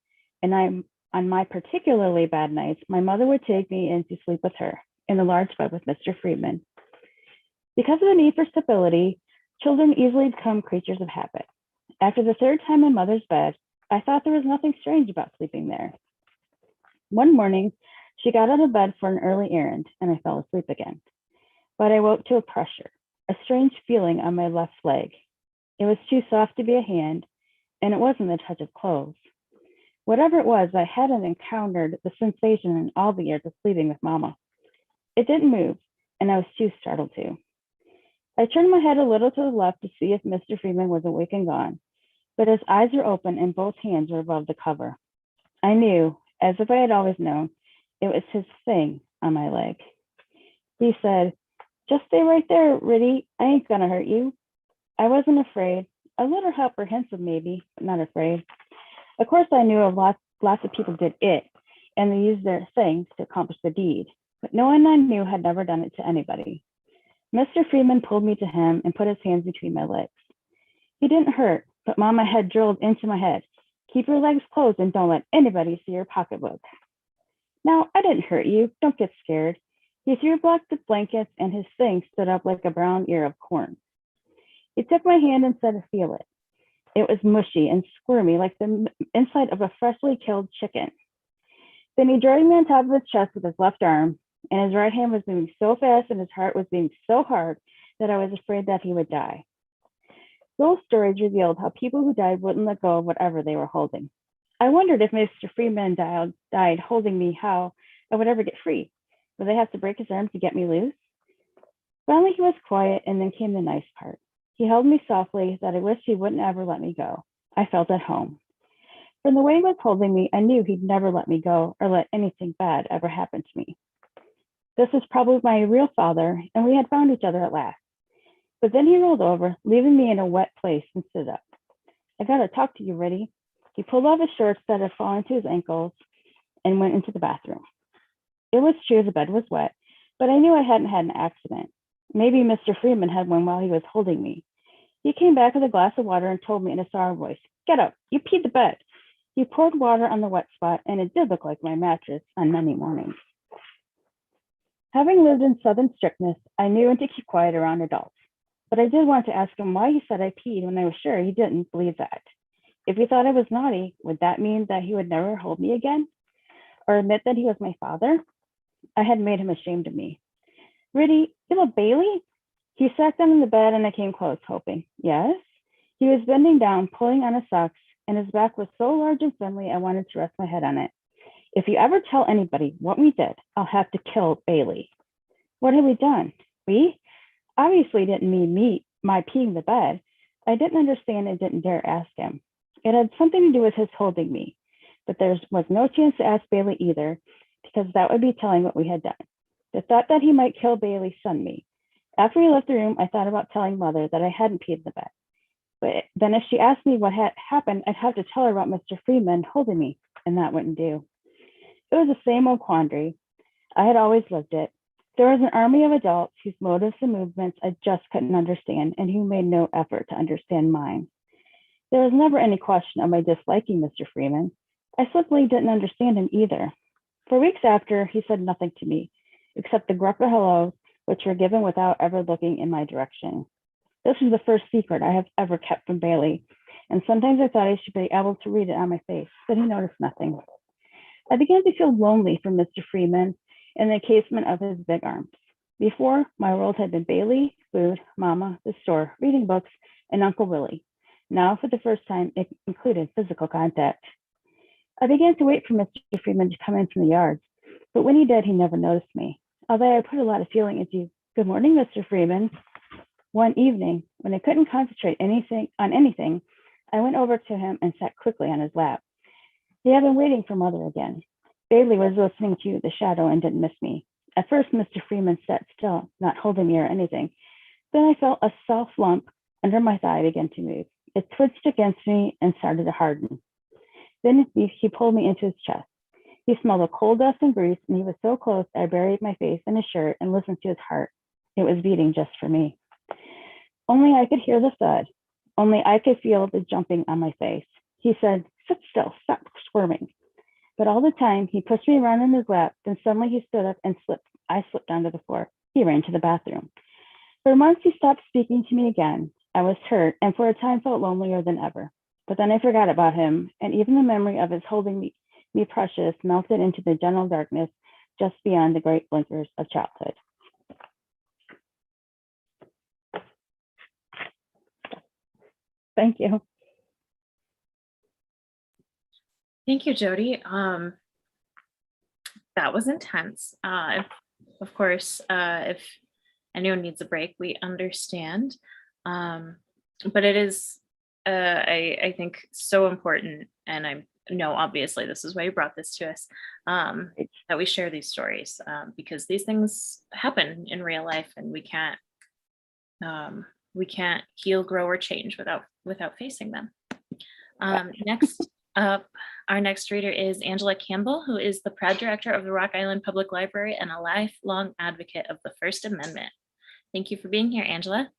and on my particularly bad nights, my mother would take me in to sleep with her in the large bed with Mr. Friedman. Because of the need for stability, children easily become creatures of habit. After the third time in mother's bed, I thought there was nothing strange about sleeping there. One morning, she got out of bed for an early errand, and I fell asleep again. But I woke to a pressure, a strange feeling on my left leg. It was too soft to be a hand, and it wasn't the touch of clothes. Whatever it was, I hadn't encountered the sensation in all the years of sleeping with Mama. It didn't move, and I was too startled to. I turned my head a little to the left to see if Mr. Freeman was awake and gone, but his eyes were open and both hands were above the cover. I knew, as if I had always known, it was his thing on my leg. He said, "Just stay right there, Riddy. I ain't gonna hurt you." I wasn't afraid, a little apprehensive maybe, but not afraid. Of course, I knew of lots of people did it, and they used their things to accomplish the deed, but no one I knew had never done it to anybody. Mr. Freeman pulled me to him and put his hands between my legs. He didn't hurt, but Mama had drilled into my head. "Keep your legs closed and don't let anybody see your pocketbook." "Now, I didn't hurt you. Don't get scared." He threw back the blankets and his thing stood up like a brown ear of corn. He took my hand and said to feel it. It was mushy and squirmy like the inside of a freshly killed chicken. Then he dragged me on top of his chest with his left arm, and his right hand was moving so fast and his heart was beating so hard that I was afraid that he would die. Those stories revealed how people who died wouldn't let go of whatever they were holding. I wondered if Mr. Freeman died holding me, how I would ever get free. Would they have to break his arm to get me loose? Finally, he was quiet, and then came the nice part. He held me softly that I wished he wouldn't ever let me go. I felt at home. From the way he was holding me, I knew he'd never let me go or let anything bad ever happen to me. This was probably my real father, and we had found each other at last. But then he rolled over, leaving me in a wet place, and stood up. "I gotta talk to you, Riddy." He pulled off his shorts that had fallen to his ankles and went into the bathroom. It was true the bed was wet, but I knew I hadn't had an accident. Maybe Mr. Freeman had one while he was holding me. He came back with a glass of water and told me in a sour voice, "Get up, you peed the bed." He poured water on the wet spot, and it did look like my mattress on many mornings. Having lived in Southern strictness, I knew when to keep quiet around adults. But I did want to ask him why he said I peed when I was sure he didn't believe that. If he thought I was naughty, would that mean that he would never hold me again? Or admit that he was my father? I had made him ashamed of me. "Riddy, you love Bailey?" He sat down in the bed and I came close, hoping. "Yes?" He was bending down, pulling on his socks, and his back was so large and friendly I wanted to rest my head on it. "If you ever tell anybody what we did, I'll have to kill Bailey." "What had we done?" "We?" Obviously didn't mean me, my peeing the bed. I didn't understand and didn't dare ask him. It had something to do with his holding me, but there was no chance to ask Bailey either, because that would be telling what we had done. The thought that he might kill Bailey stunned me. After he left the room, I thought about telling Mother that I hadn't peed the bed. But then if she asked me what had happened, I'd have to tell her about Mr. Freeman holding me, and that wouldn't do. It was the same old quandary. I had always lived it. There was an army of adults whose motives and movements I just couldn't understand, and who made no effort to understand mine. There was never any question of my disliking Mr. Freeman. I simply didn't understand him either. For weeks after, he said nothing to me, except the gruff hellos, which were given without ever looking in my direction. This was the first secret I have ever kept from Bailey, and sometimes I thought I should be able to read it on my face, but he noticed nothing. I began to feel lonely for Mr. Freeman in the casement of his big arms. Before, my world had been Bailey, food, Mama, the store, reading books, and Uncle Willie. Now, for the first time, it included physical contact. I began to wait for Mr. Freeman to come in from the yards, but when he did, he never noticed me. although I put a lot of feeling into "Good morning, Mr. Freeman." One evening, when I couldn't concentrate on anything, I went over to him and sat quickly on his lap. He had been waiting for Mother again. Bailey was listening to The Shadow and didn't miss me. At first, Mr. Freeman sat still, not holding me or anything. Then I felt a soft lump under my thigh begin to move. It twitched against me and started to harden. Then he pulled me into his chest. He smelled of coal dust and grease, and he was so close I buried my face in his shirt and listened to his heart. It was beating just for me. Only I could hear the thud. Only I could feel the jumping on my face. He said, "Sit still, stop squirming." But all the time, he pushed me around in his lap. Then suddenly he stood up and I slipped onto the floor. He ran to the bathroom. For months, he stopped speaking to me again. I was hurt and for a time felt lonelier than ever. But then I forgot about him, and even the memory of his holding me precious melted into the general darkness just beyond the great blinkers of childhood. Thank you. Thank you, Jodie. That was intense. Of course, if anyone needs a break, we understand. But it is, I think, so important, and I know obviously this is why you brought this to us, that we share these stories, because these things happen in real life, and we can't heal, grow, or change without facing them. Next up, our next reader is Angela Campbell, who is the proud director of the Rock Island Public Library and a lifelong advocate of the First Amendment. Thank you for being here, Angela.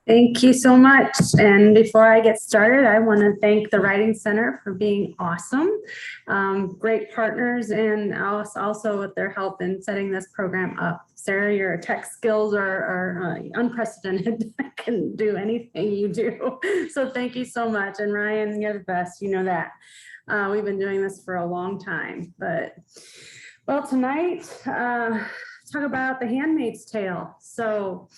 Thank you so much. And before I get started, I want to thank the Writing Center for being awesome, great partners, and also with their help in setting this program up. Sarah, your tech skills are unprecedented. I couldn't do anything you do. So thank you so much. And Ryan, you're the best. You know that. We've been doing this for a long time. But, well, tonight, talk about The Handmaid's Tale. So,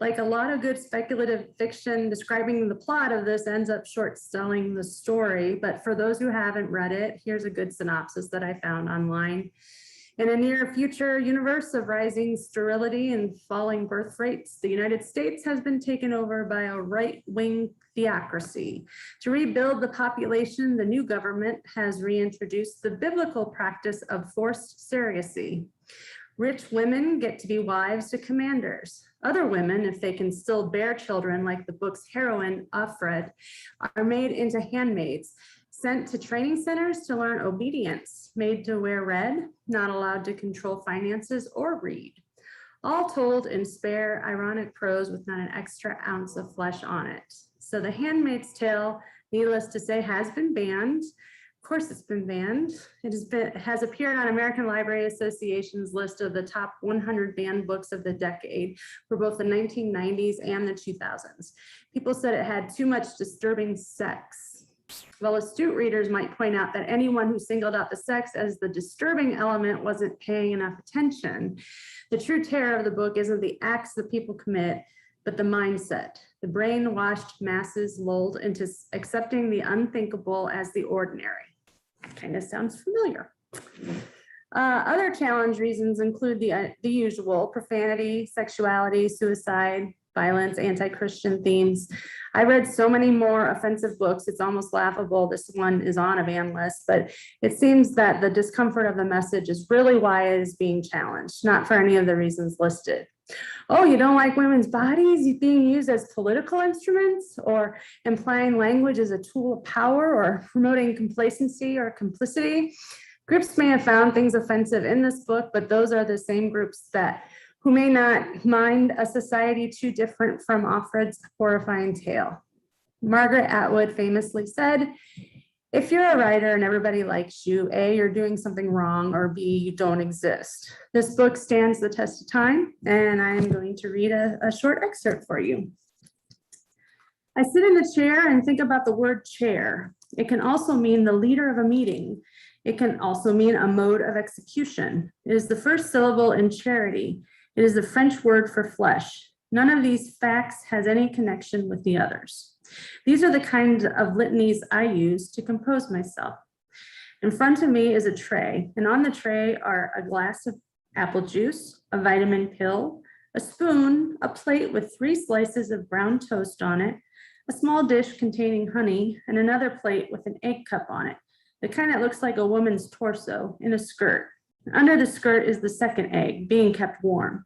like a lot of good speculative fiction, describing the plot of this ends up short-selling the story. But for those who haven't read it, here's a good synopsis that I found online. In a near future universe of rising sterility and falling birth rates, the United States has been taken over by a right-wing theocracy. To rebuild the population, the new government has reintroduced the biblical practice of forced surrogacy. Rich women get to be wives to commanders. Other women, if they can still bear children, like the book's heroine, Offred, are made into handmaids, sent to training centers to learn obedience, made to wear red, not allowed to control finances or read. All told in spare, ironic prose with not an extra ounce of flesh on it. So The Handmaid's Tale, needless to say, has been banned. Of course, it's been banned. It has appeared on American Library Association's list of the top 100 banned books of the decade for both the 1990s and the 2000s. People said it had too much disturbing sex. Well, astute readers might point out that anyone who singled out the sex as the disturbing element wasn't paying enough attention. The true terror of the book isn't the acts that people commit, but the mindset. The brainwashed masses lulled into accepting the unthinkable as the ordinary. Kind of sounds familiar. Other challenge reasons include the usual: profanity, sexuality, suicide, violence, anti-Christian themes. I read so many more offensive books, it's almost laughable this one is on a ban list, but it seems that the discomfort of the message is really why it is being challenged, not for any of the reasons listed. Oh, you don't like women's bodies being used as political instruments, or implying language as a tool of power, or promoting complacency or complicity? Groups may have found things offensive in this book, but those are the same groups who may not mind a society too different from Offred's horrifying tale. Margaret Atwood famously said, "If you're a writer and everybody likes you, A, you're doing something wrong, or B, you don't exist." This book stands the test of time, and I am going to read a short excerpt for you. I sit in a chair and think about the word chair. It can also mean the leader of a meeting. It can also mean a mode of execution. It is the first syllable in charity. It is the French word for flesh. None of these facts has any connection with the others. These are the kind of litanies I use to compose myself. In front of me is a tray, and on the tray are a glass of apple juice, a vitamin pill, a spoon, a plate with 3 slices of brown toast on it, a small dish containing honey, and another plate with an egg cup on it. The kind that looks like a woman's torso in a skirt. Under the skirt is the second egg, being kept warm.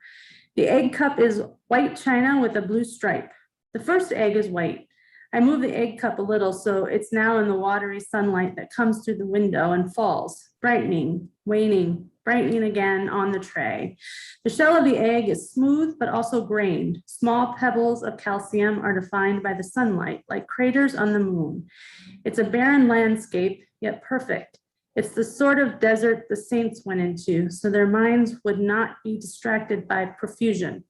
The egg cup is white china with a blue stripe. The first egg is white. I move the egg cup a little so it's now in the watery sunlight that comes through the window and falls, brightening, waning, brightening again on the tray. The shell of the egg is smooth but also grained. Small pebbles of calcium are defined by the sunlight, like craters on the moon. It's a barren landscape, yet perfect. It's the sort of desert the saints went into, so their minds would not be distracted by profusion.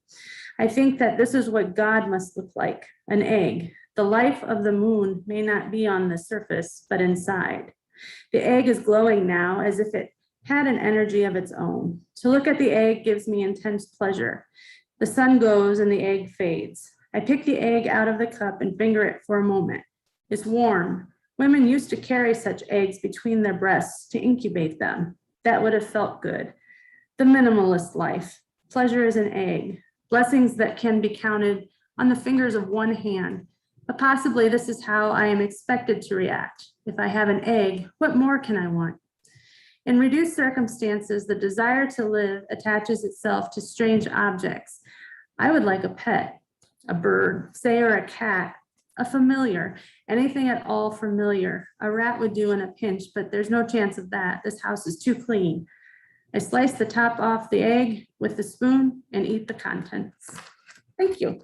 I think that this is what God must look like, an egg. The life of the moon may not be on the surface, but inside. The egg is glowing now as if it had an energy of its own. To look at the egg gives me intense pleasure. The sun goes and the egg fades. I pick the egg out of the cup and finger it for a moment. It's warm. Women used to carry such eggs between their breasts to incubate them. That would have felt good. The minimalist life. Pleasure is an egg. Blessings that can be counted on the fingers of one hand. But possibly this is how I am expected to react. If I have an egg, what more can I want? In reduced circumstances, the desire to live attaches itself to strange objects. I would like a pet, a bird, say, or a cat, a familiar, anything at all familiar. A rat would do in a pinch, but there's no chance of that. This house is too clean. I slice the top off the egg with the spoon and eat the contents. Thank you.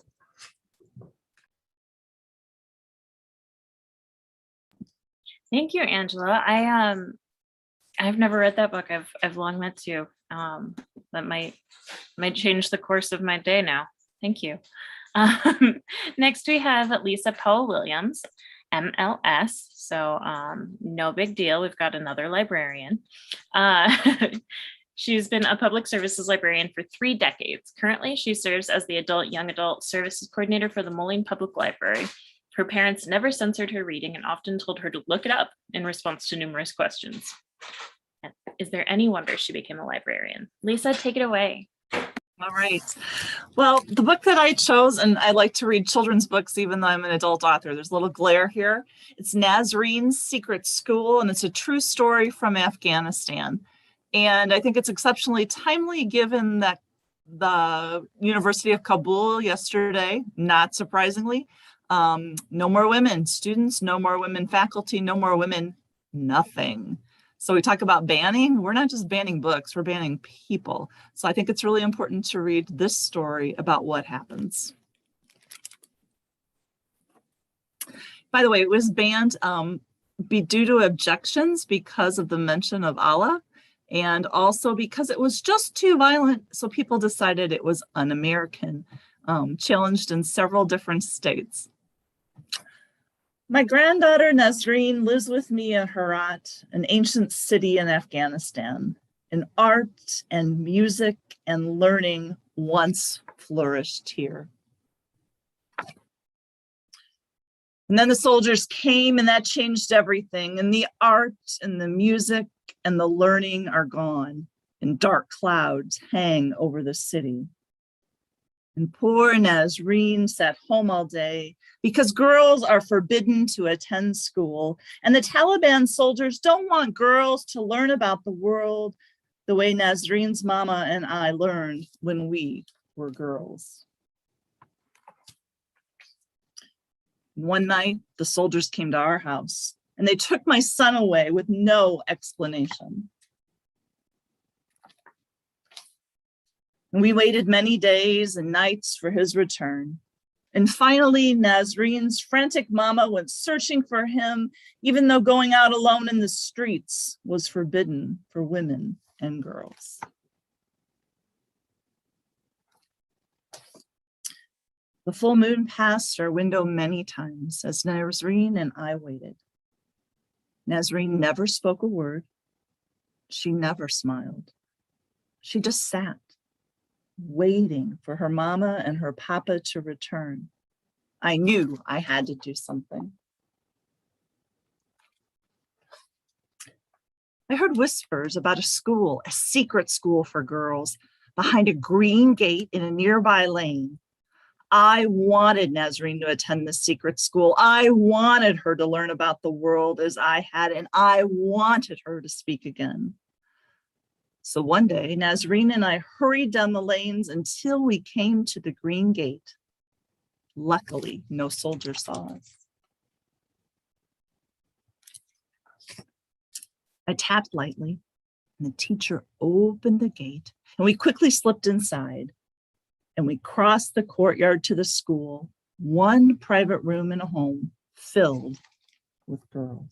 Thank you, Angela. I've never read that book. I've long meant to. That might change the course of my day now. Thank you. Next we have Lisa Powell Williams, MLS. So no big deal. We've got another librarian. She's been a public services librarian for 3 decades. Currently, she serves as the young adult services coordinator for the Moline Public Library. Her parents never censored her reading and often told her to look it up in response to numerous questions. Is there any wonder she became a librarian? Lisa, take it away. All right. Well, the book that I chose, and I like to read children's books even though I'm an adult author, there's a little glare here. It's Nazarene's Secret School, and it's a true story from Afghanistan. And I think it's exceptionally timely given that the University of Kabul yesterday, not surprisingly, no more women students, no more women faculty, no more women, nothing. So we talk about banning. We're not just banning books, we're banning people. So I think it's really important to read this story about what happens. By the way, it was banned due to objections because of the mention of Allah, and also because it was just too violent. So people decided it was un-American, challenged in several different states. My granddaughter Nazarene lives with me in Herat, an ancient city in Afghanistan. And art and music and learning once flourished here. And then the soldiers came and that changed everything. And the art and the music and the learning are gone. And dark clouds hang over the city. And poor Nazarene sat home all day because girls are forbidden to attend school. And the Taliban soldiers don't want girls to learn about the world the way Nazarene's mama and I learned when we were girls. One night, the soldiers came to our house and they took my son away with no explanation. And we waited many days and nights for his return. And finally, Nazarene's frantic mama went searching for him, even though going out alone in the streets was forbidden for women and girls. The full moon passed our window many times as Nazarene and I waited. Nazarene never spoke a word. She never smiled. She just sat, waiting for her mama and her papa to return. I knew I had to do something. I heard whispers about a secret school for girls, behind a green gate in a nearby lane. I wanted Nazarene to attend this secret school. I wanted her to learn about the world as I had, and I wanted her to speak again. So one day, Nazarene and I hurried down the lanes until we came to the green gate. Luckily, no soldier saw us. I tapped lightly, and the teacher opened the gate, and we quickly slipped inside, and we crossed the courtyard to the school, one private room in a home filled with girls.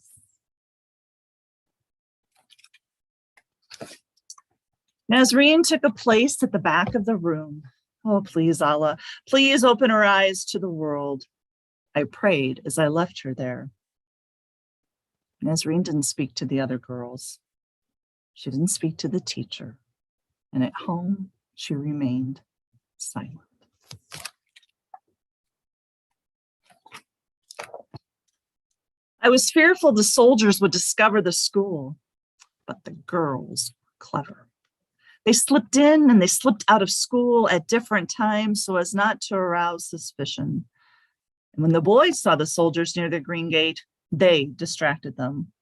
Nazarene took a place at the back of the room. Oh, please, Allah, please open her eyes to the world. I prayed as I left her there. Nazarene didn't speak to the other girls. She didn't speak to the teacher. And at home, she remained silent. I was fearful the soldiers would discover the school, but the girls were clever. They slipped in and they slipped out of school at different times so as not to arouse suspicion. And when the boys saw the soldiers near the green gate, they distracted them.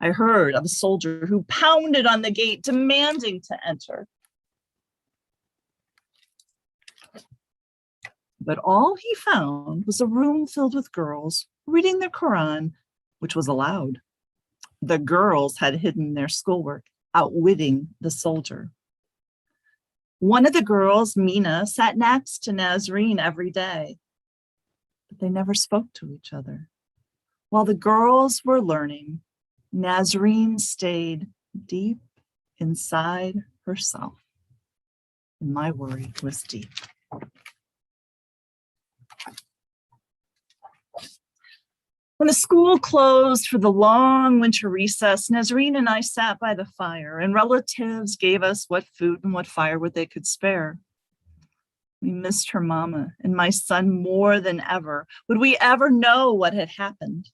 I heard of a soldier who pounded on the gate, demanding to enter. But all he found was a room filled with girls reading the Quran, which was allowed. The girls had hidden their schoolwork, outwitting the soldier. One of the girls, Mina, sat next to Nazarene every day, but they never spoke to each other. While the girls were learning, Nazarene stayed deep inside herself, and my worry was deep. When the school closed for the long winter recess, Nazarene and I sat by the fire, and relatives gave us what food and what firewood they could spare. We missed her mama and my son more than ever. Would we ever know what had happened?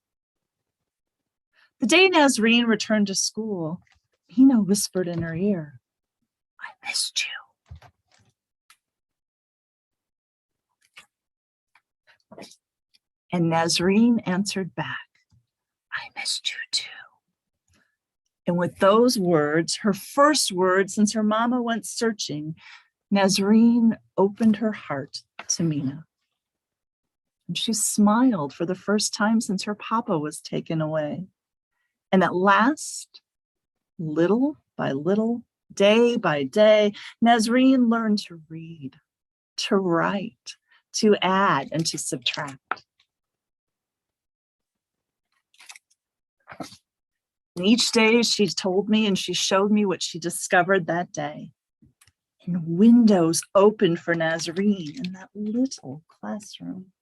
The day Nazarene returned to school, Mina whispered in her ear, "I missed you." And Nazarene answered back, "I missed you too." And with those words, her first words since her mama went searching, Nazarene opened her heart to Mina. And she smiled for the first time since her papa was taken away. And at last, little by little, day by day, Nazarene learned to read, to write, to add, and to subtract. And each day she told me and she showed me what she discovered that day. And windows opened for Nazarene in that little classroom.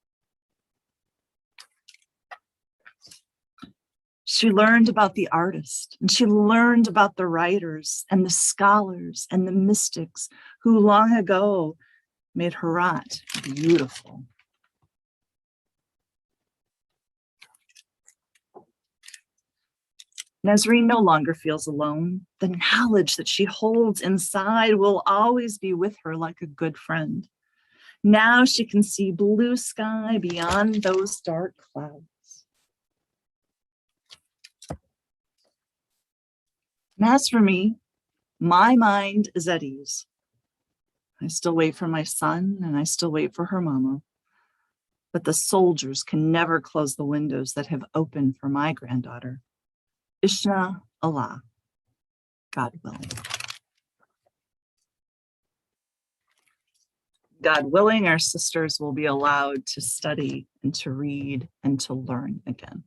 She learned about the artist, and she learned about the writers and the scholars and the mystics who long ago made Herat beautiful. Nazarene no longer feels alone. The knowledge that she holds inside will always be with her like a good friend. Now she can see blue sky beyond those dark clouds. And as for me, my mind is at ease. I still wait for my son and I still wait for her mama. But the soldiers can never close the windows that have opened for my granddaughter. Ishna Allah, God willing. God willing, our sisters will be allowed to study and to read and to learn again.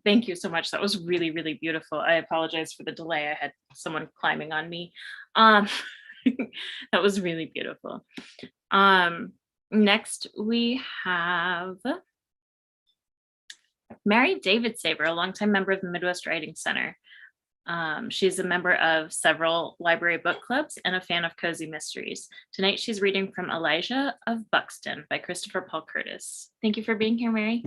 Thank you so much. That was really, really beautiful. I apologize for the delay. I had someone climbing on me. That was really beautiful. Next, we have Mary David Saber, a longtime member of the Midwest Writing Center. She's a member of several library book clubs and a fan of cozy mysteries. Tonight, she's reading from Elijah of Buxton by Christopher Paul Curtis. Thank you for being here, Mary.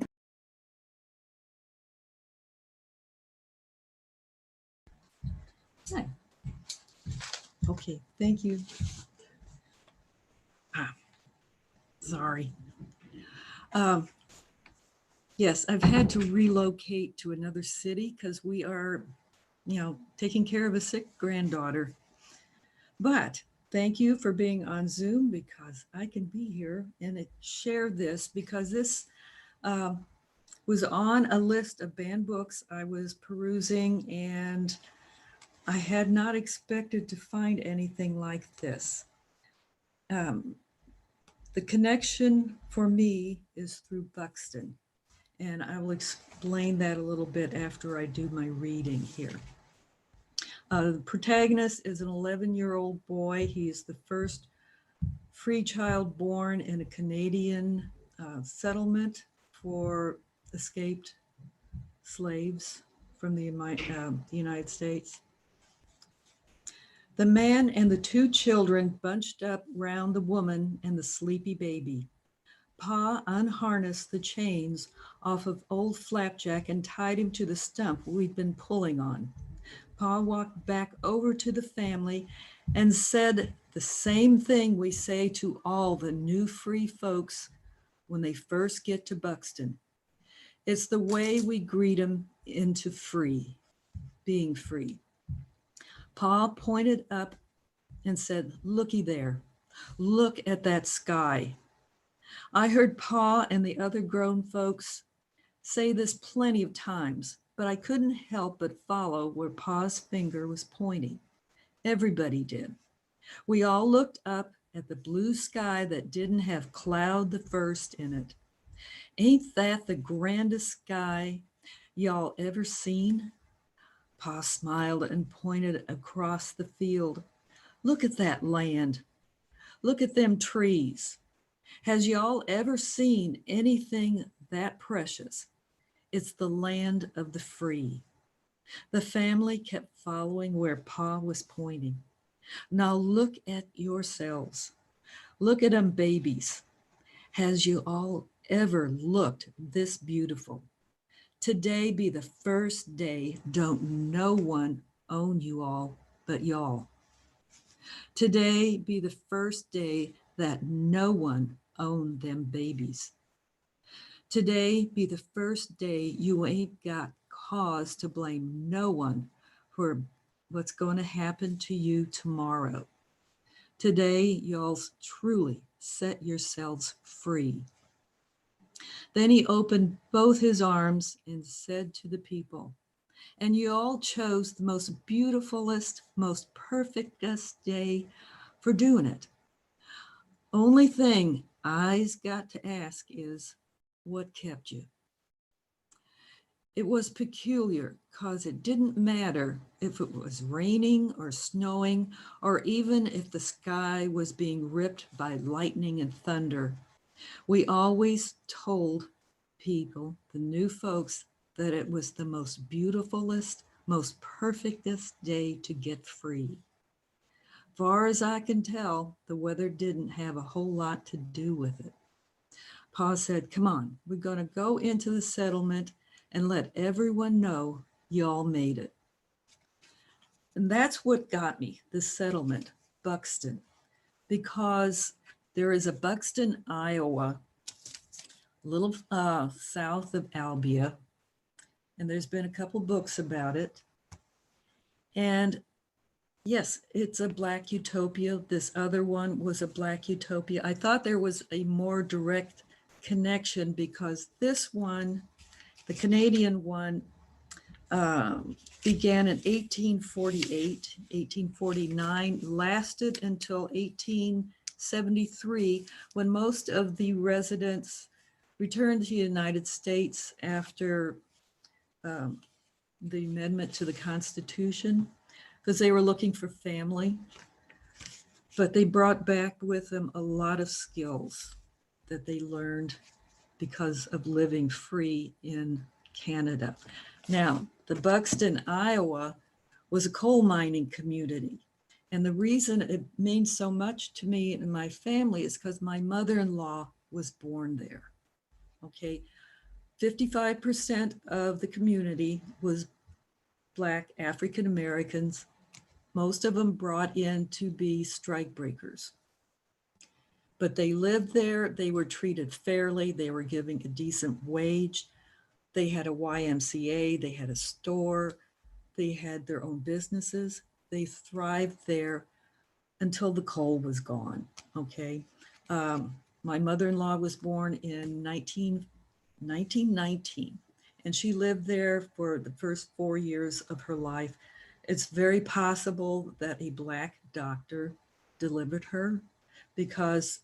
Hi. Okay, thank you. Sorry. Yes, I've had to relocate to another city because we are, taking care of a sick granddaughter. But thank you for being on Zoom because I can be here and share this because this was on a list of banned books I was perusing, and I had not expected to find anything like this. The connection for me is through Buxton, and I will explain that a little bit after I do my reading here. The protagonist is an 11-year-old boy. He is the first free child born in a Canadian settlement for escaped slaves from the United States. The man and the two children bunched up round the woman and the sleepy baby. Pa unharnessed the chains off of old Flapjack and tied him to the stump we'd been pulling on. Pa walked back over to the family and said the same thing we say to all the new free folks when they first get to Buxton. It's the way we greet them into being free. Pa pointed up and said, "Looky there, look at that sky." I heard Pa and the other grown folks say this plenty of times, but I couldn't help but follow where Pa's finger was pointing. Everybody did. We all looked up at the blue sky that didn't have cloud the first in it. Ain't that the grandest sky y'all ever seen? Pa smiled and pointed across the field. Look at that land. Look at them trees. Has y'all ever seen anything that precious? It's the land of the free. The family kept following where Pa was pointing. Now look at yourselves. Look at them babies. Has you all ever looked this beautiful? Today be the first day don't no one own you all but y'all. Today be the first day that no one owned them babies. Today be the first day you ain't got cause to blame no one for what's going to happen to you tomorrow. Today, y'all's truly set yourselves free. Then he opened both his arms and said to the people, and you all chose the most beautifulest, most perfectest day for doing it. Only thing I's got to ask is, what kept you? It was peculiar because it didn't matter if it was raining or snowing, or even if the sky was being ripped by lightning and thunder. We always told people, the new folks, that it was the most beautifulest, most perfectest day to get free. Far as I can tell, the weather didn't have a whole lot to do with it. Pa said, come on, we're going to go into the settlement and let everyone know y'all made it. And that's what got me, the settlement, Buxton, because there is a Buxton, Iowa, a little south of Albia, and there's been a couple books about it. And yes, it's a Black utopia. This other one was a Black utopia. I thought there was a more direct connection because this one, the Canadian one, began in 1848, 1849, lasted until 1873, when most of the residents returned to the United States after the amendment to the Constitution, because they were looking for family. But they brought back with them a lot of skills that they learned because of living free in Canada. Now, the Buxton, Iowa was a coal mining community. And the reason it means so much to me and my family is because my mother-in-law was born there. Okay, 55% of the community was Black African Americans, most of them brought in to be strike breakers. But they lived there, they were treated fairly, they were given a decent wage. They had a YMCA, they had a store, they had their own businesses. They thrived there until the coal was gone, okay? My mother-in-law was born in 1919, and she lived there for the first 4 years of her life. It's very possible that a Black doctor delivered her, because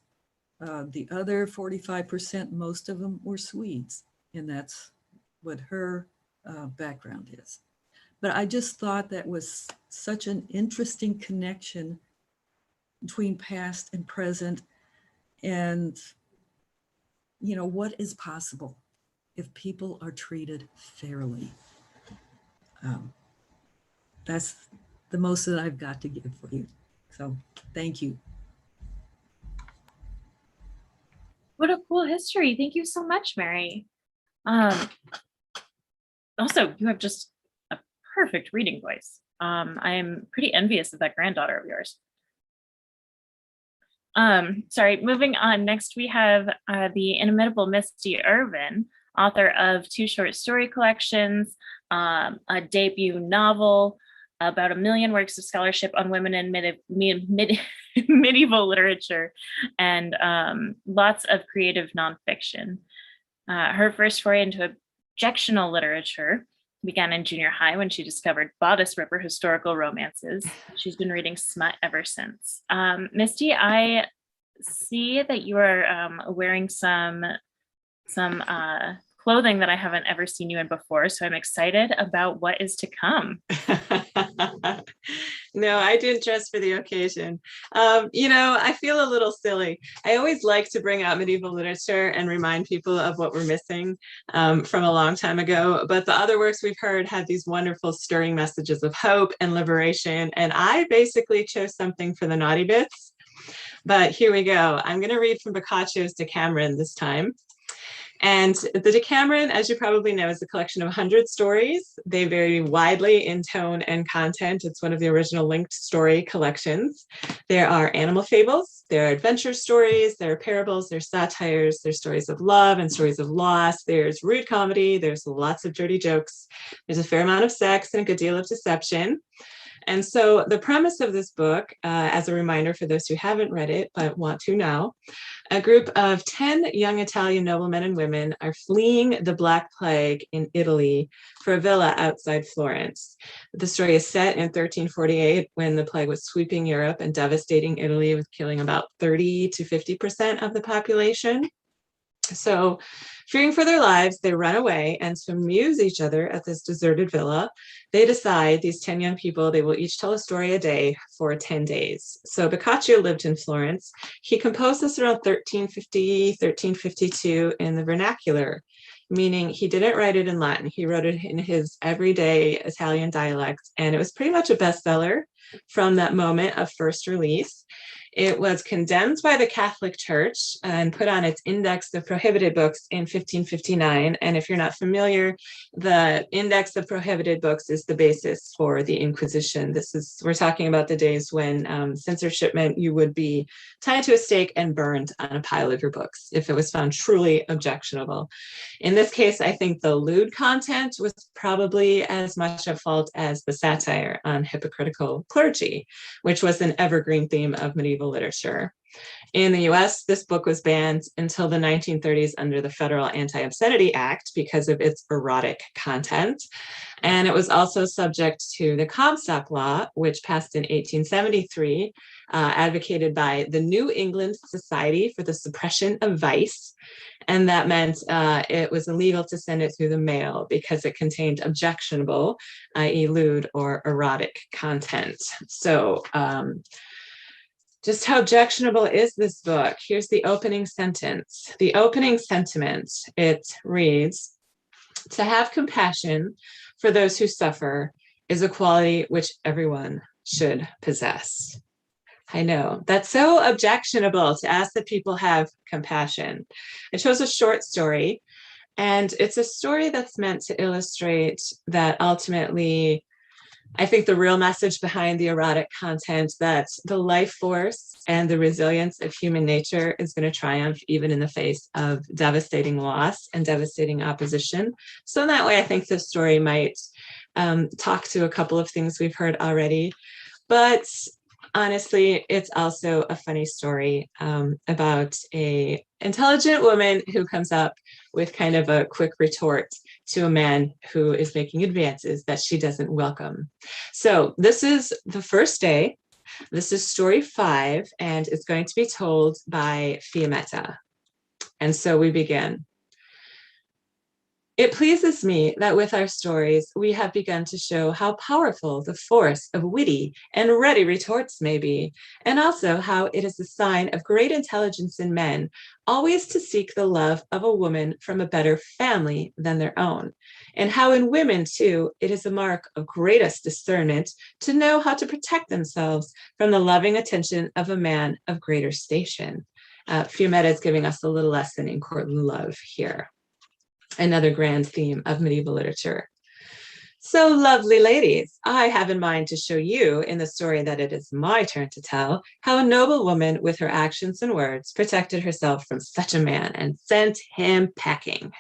the other 45%, most of them were Swedes, and that's what her background is. But I just thought that was such an interesting connection between past and present, and you know, what is possible if people are treated fairly. That's the most that I've got to give for you. So thank you. What a cool history. Thank you so much, Mary. Also, you have just a perfect reading voice. I am pretty envious of that granddaughter of yours. Sorry, moving on. Next, we have the inimitable Misty Irvin, author of 2 short story collections, a debut novel, about 1 million works of scholarship on women in medieval literature, and lots of creative nonfiction. Her first foray into objectional literature began in junior high when she discovered bodice ripper historical romances. She's been reading smut ever since. Misty, I see that you are wearing some clothing that I haven't ever seen you in before, so I'm excited about what is to come. No, I didn't dress for the occasion. You know, I feel a little silly. I always like to bring out medieval literature and remind people of what we're missing from a long time ago. But the other works we've heard had these wonderful, stirring messages of hope and liberation. And I basically chose something for the naughty bits. But here we go. I'm going to read from Boccaccio's Decameron this time. And the Decameron, as you probably know, is a collection of 100 stories. They vary widely in tone and content. It's one of the original linked story collections. There are animal fables, there are adventure stories, there are parables, there's satires, there's stories of love and stories of loss, there's rude comedy, there's lots of dirty jokes, there's a fair amount of sex and a good deal of deception. And so the premise of this book, as a reminder for those who haven't read it but want to now, a group of 10 young Italian noblemen and women are fleeing the Black Plague in Italy for a villa outside Florence. The story is set in 1348 when the plague was sweeping Europe and devastating Italy, with killing about 30 to 50% of the population. So, fearing for their lives, they run away, and to amuse each other at this deserted villa, they decide, these 10 young people, they will each tell a story a day for 10 days. So Boccaccio lived in Florence. He composed this around 1350, 1352 in the vernacular, meaning he didn't write it in Latin. He wrote it in his everyday Italian dialect, and it was pretty much a bestseller from that moment of first release. It was condemned by the Catholic Church and put on its Index of Prohibited Books in 1559. And if you're not familiar, the Index of Prohibited Books is the basis for the Inquisition. We're talking about the days when censorship meant you would be tied to a stake and burned on a pile of your books if it was found truly objectionable. In this case, I think the lewd content was probably as much at fault as the satire on hypocritical clergy, which was an evergreen theme of medieval literature. In the US, this book was banned until the 1930s under the Federal Anti-Obscenity Act because of its erotic content. And it was also subject to the Comstock Law, which passed in 1873, advocated by the New England Society for the Suppression of Vice. And that meant it was illegal to send it through the mail because it contained objectionable, i.e. lewd or erotic content. So, just how objectionable is this book? Here's the opening sentence. The opening sentiment, it reads, "To have compassion for those who suffer is a quality which everyone should possess. I know, that's so objectionable to ask that people have compassion. I chose a short story, and it's a story that's meant to illustrate that ultimately, I think the real message behind the erotic content, that the life force and the resilience of human nature is going to triumph even in the face of devastating loss and devastating opposition. So in that way, I think this story might talk to a couple of things we've heard already. But honestly, it's also a funny story about an intelligent woman who comes up with kind of a quick retort to a man who is making advances that she doesn't welcome. So this is the first day. This is story 5, and it's going to be told by Fiammetta. And so we begin. It pleases me that with our stories, we have begun to show how powerful the force of witty and ready retorts may be, and also how it is a sign of great intelligence in men always to seek the love of a woman from a better family than their own, and how in women, too, it is a mark of greatest discernment to know how to protect themselves from the loving attention of a man of greater station. Fiammetta is giving us a little lesson in courtly love here. Another grand theme of medieval literature. So, lovely ladies, I have in mind to show you in the story that it is my turn to tell how a noble woman with her actions and words protected herself from such a man and sent him packing.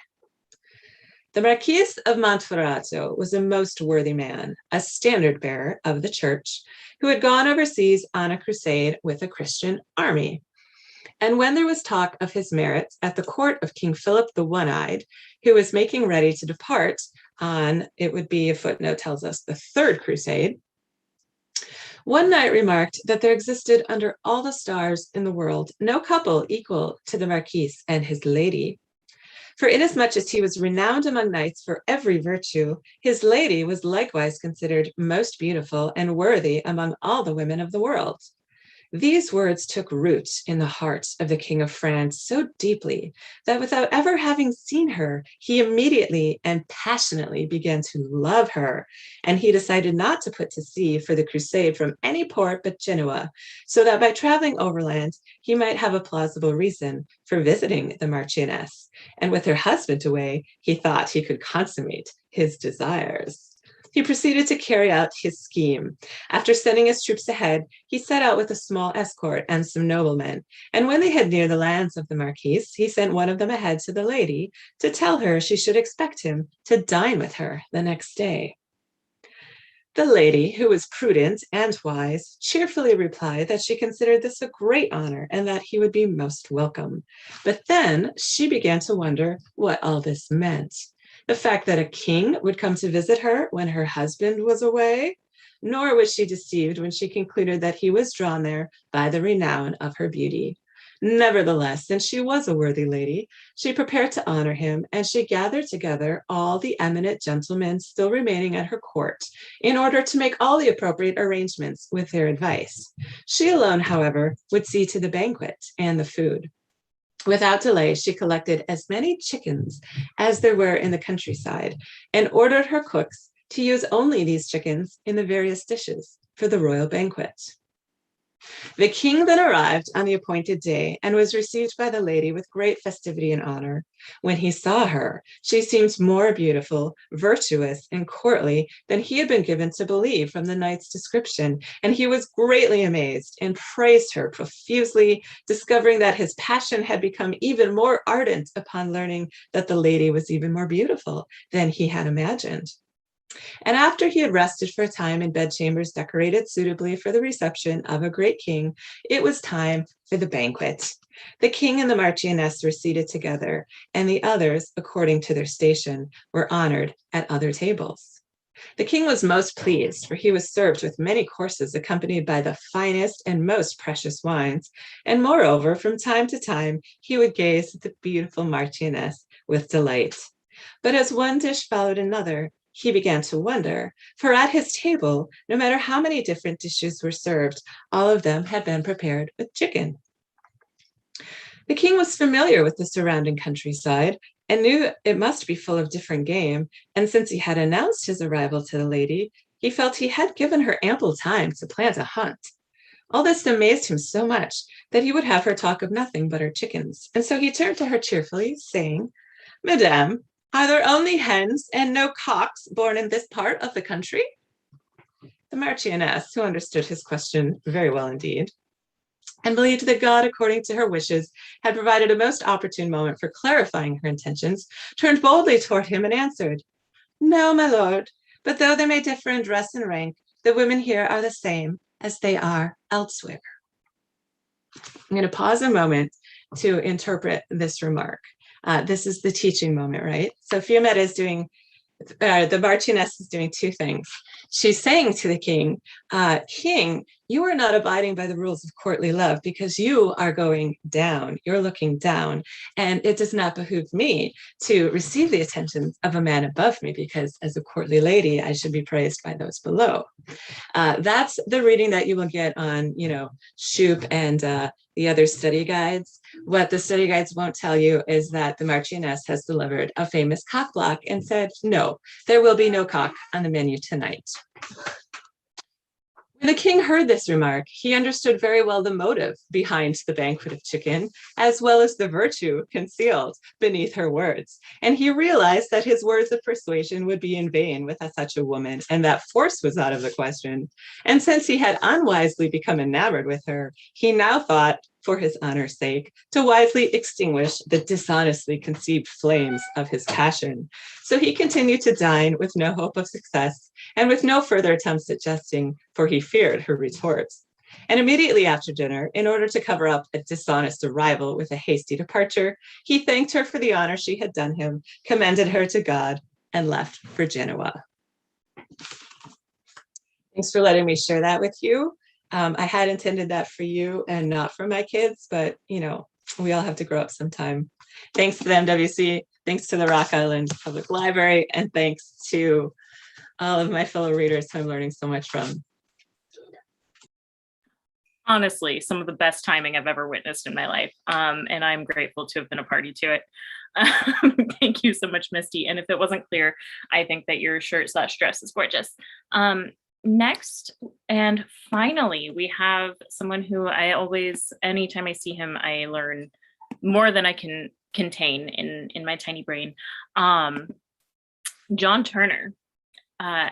The Marquis of Mont Ferrazzo was a most worthy man, a standard bearer of the church, who had gone overseas on a crusade with a Christian army. And when there was talk of his merits at the court of King Philip the One-Eyed, who was making ready to depart on, it would be, a footnote tells us, the Third Crusade, one knight remarked that there existed under all the stars in the world no couple equal to the Marquis and his lady. For inasmuch as he was renowned among knights for every virtue, his lady was likewise considered most beautiful and worthy among all the women of the world. These words took root in the heart of the King of France so deeply that without ever having seen her, he immediately and passionately began to love her, and he decided not to put to sea for the crusade from any port but Genoa, so that by traveling overland, he might have a plausible reason for visiting the Marchioness, and with her husband away, he thought he could consummate his desires. He proceeded to carry out his scheme. After sending his troops ahead, he set out with a small escort and some noblemen, and when they had neared the lands of the Marquis, he sent one of them ahead to the lady to tell her she should expect him to dine with her the next day. The lady, who was prudent and wise, cheerfully replied that she considered this a great honor and that he would be most welcome. But then she began to wonder what all this meant. The fact that a king would come to visit her when her husband was away, nor was she deceived when she concluded that he was drawn there by the renown of her beauty. Nevertheless, since she was a worthy lady, she prepared to honor him, and she gathered together all the eminent gentlemen still remaining at her court in order to make all the appropriate arrangements with their advice. She alone, however, would see to the banquet and the food. Without delay, she collected as many chickens as there were in the countryside and ordered her cooks to use only these chickens in the various dishes for the royal banquet. The king then arrived on the appointed day and was received by the lady with great festivity and honor. When he saw her, she seemed more beautiful, virtuous, and courtly than he had been given to believe from the knight's description, and he was greatly amazed and praised her profusely, discovering that his passion had become even more ardent upon learning that the lady was even more beautiful than he had imagined. And after he had rested for a time in bedchambers decorated suitably for the reception of a great king, it was time for the banquet. The king and the Marchioness were seated together, and the others, according to their station, were honored at other tables. The king was most pleased, for he was served with many courses accompanied by the finest and most precious wines, and moreover, from time to time, he would gaze at the beautiful Marchioness with delight. But as one dish followed another, he began to wonder, for at his table, no matter how many different dishes were served, all of them had been prepared with chicken. The king was familiar with the surrounding countryside and knew it must be full of different game, and since he had announced his arrival to the lady, he felt he had given her ample time to plan a hunt. All this amazed him so much that he would have her talk of nothing but her chickens, and so he turned to her cheerfully, saying, "Madame, are there only hens and no cocks born in this part of the country?" The Marchioness, who understood his question very well indeed, and believed that God, according to her wishes, had provided a most opportune moment for clarifying her intentions, turned boldly toward him and answered, "No, my lord, but though they may differ in dress and rank, the women here are the same as they are elsewhere." I'm going to pause a moment to interpret this remark. This is the teaching moment, right? So Fiammetta is doing, the Marchioness is doing two things. She's saying to the king, "King, you are not abiding by the rules of courtly love because you are going down, you're looking down, and it does not behoove me to receive the attentions of a man above me because as a courtly lady, I should be praised by those below." That's the reading that you will get on, Shoup and the other study guides. What the study guides won't tell you is that the Marchioness has delivered a famous cock block and said, "No, there will be no cock on the menu tonight." When the king heard this remark, he understood very well the motive behind the banquet of chicken, as well as the virtue concealed beneath her words. And he realized that his words of persuasion would be in vain with such a woman, and that force was out of the question. And since he had unwisely become enamored with her, he now thought, for his honor's sake, to wisely extinguish the dishonestly conceived flames of his passion. So he continued to dine with no hope of success and with no further attempts at jesting, for he feared her retorts. And immediately after dinner, in order to cover up a dishonest arrival with a hasty departure, he thanked her for the honor she had done him, commended her to God, and left for Genoa. Thanks for letting me share that with you. I had intended that for you and not for my kids, but we all have to grow up sometime. Thanks to the MWC, thanks to the Rock Island Public Library, and thanks to all of my fellow readers who I'm learning so much from. Honestly, some of the best timing I've ever witnessed in my life. And I'm grateful to have been a party to it. Thank you so much, Misty. And if it wasn't clear, I think that your shirt/dress is gorgeous. Next, and finally, we have someone who I always, anytime I see him, I learn more than I can contain in my tiny brain. John Turner.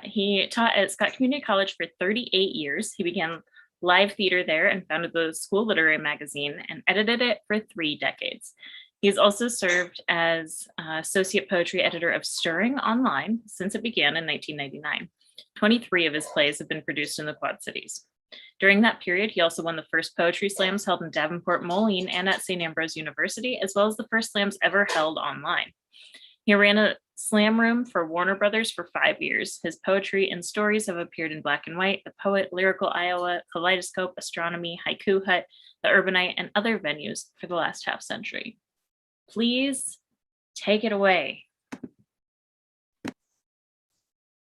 He taught at Scott Community College for 38 years. He began live theater there and founded the School Literary Magazine and edited it for 3 decades. He's also served as associate poetry editor of Stirring Online since it began in 1999. 23 of his plays have been produced in the Quad Cities. During that period, he also won the first poetry slams held in Davenport, Moline, and at St. Ambrose University, as well as the first slams ever held online. He ran a slam room for Warner Brothers for 5 years. His poetry and stories have appeared in Black and White, The Poet, Lyrical Iowa, Kaleidoscope, Astronomy, Haiku Hut, The Urbanite, and other venues for the last half century. Please take it away.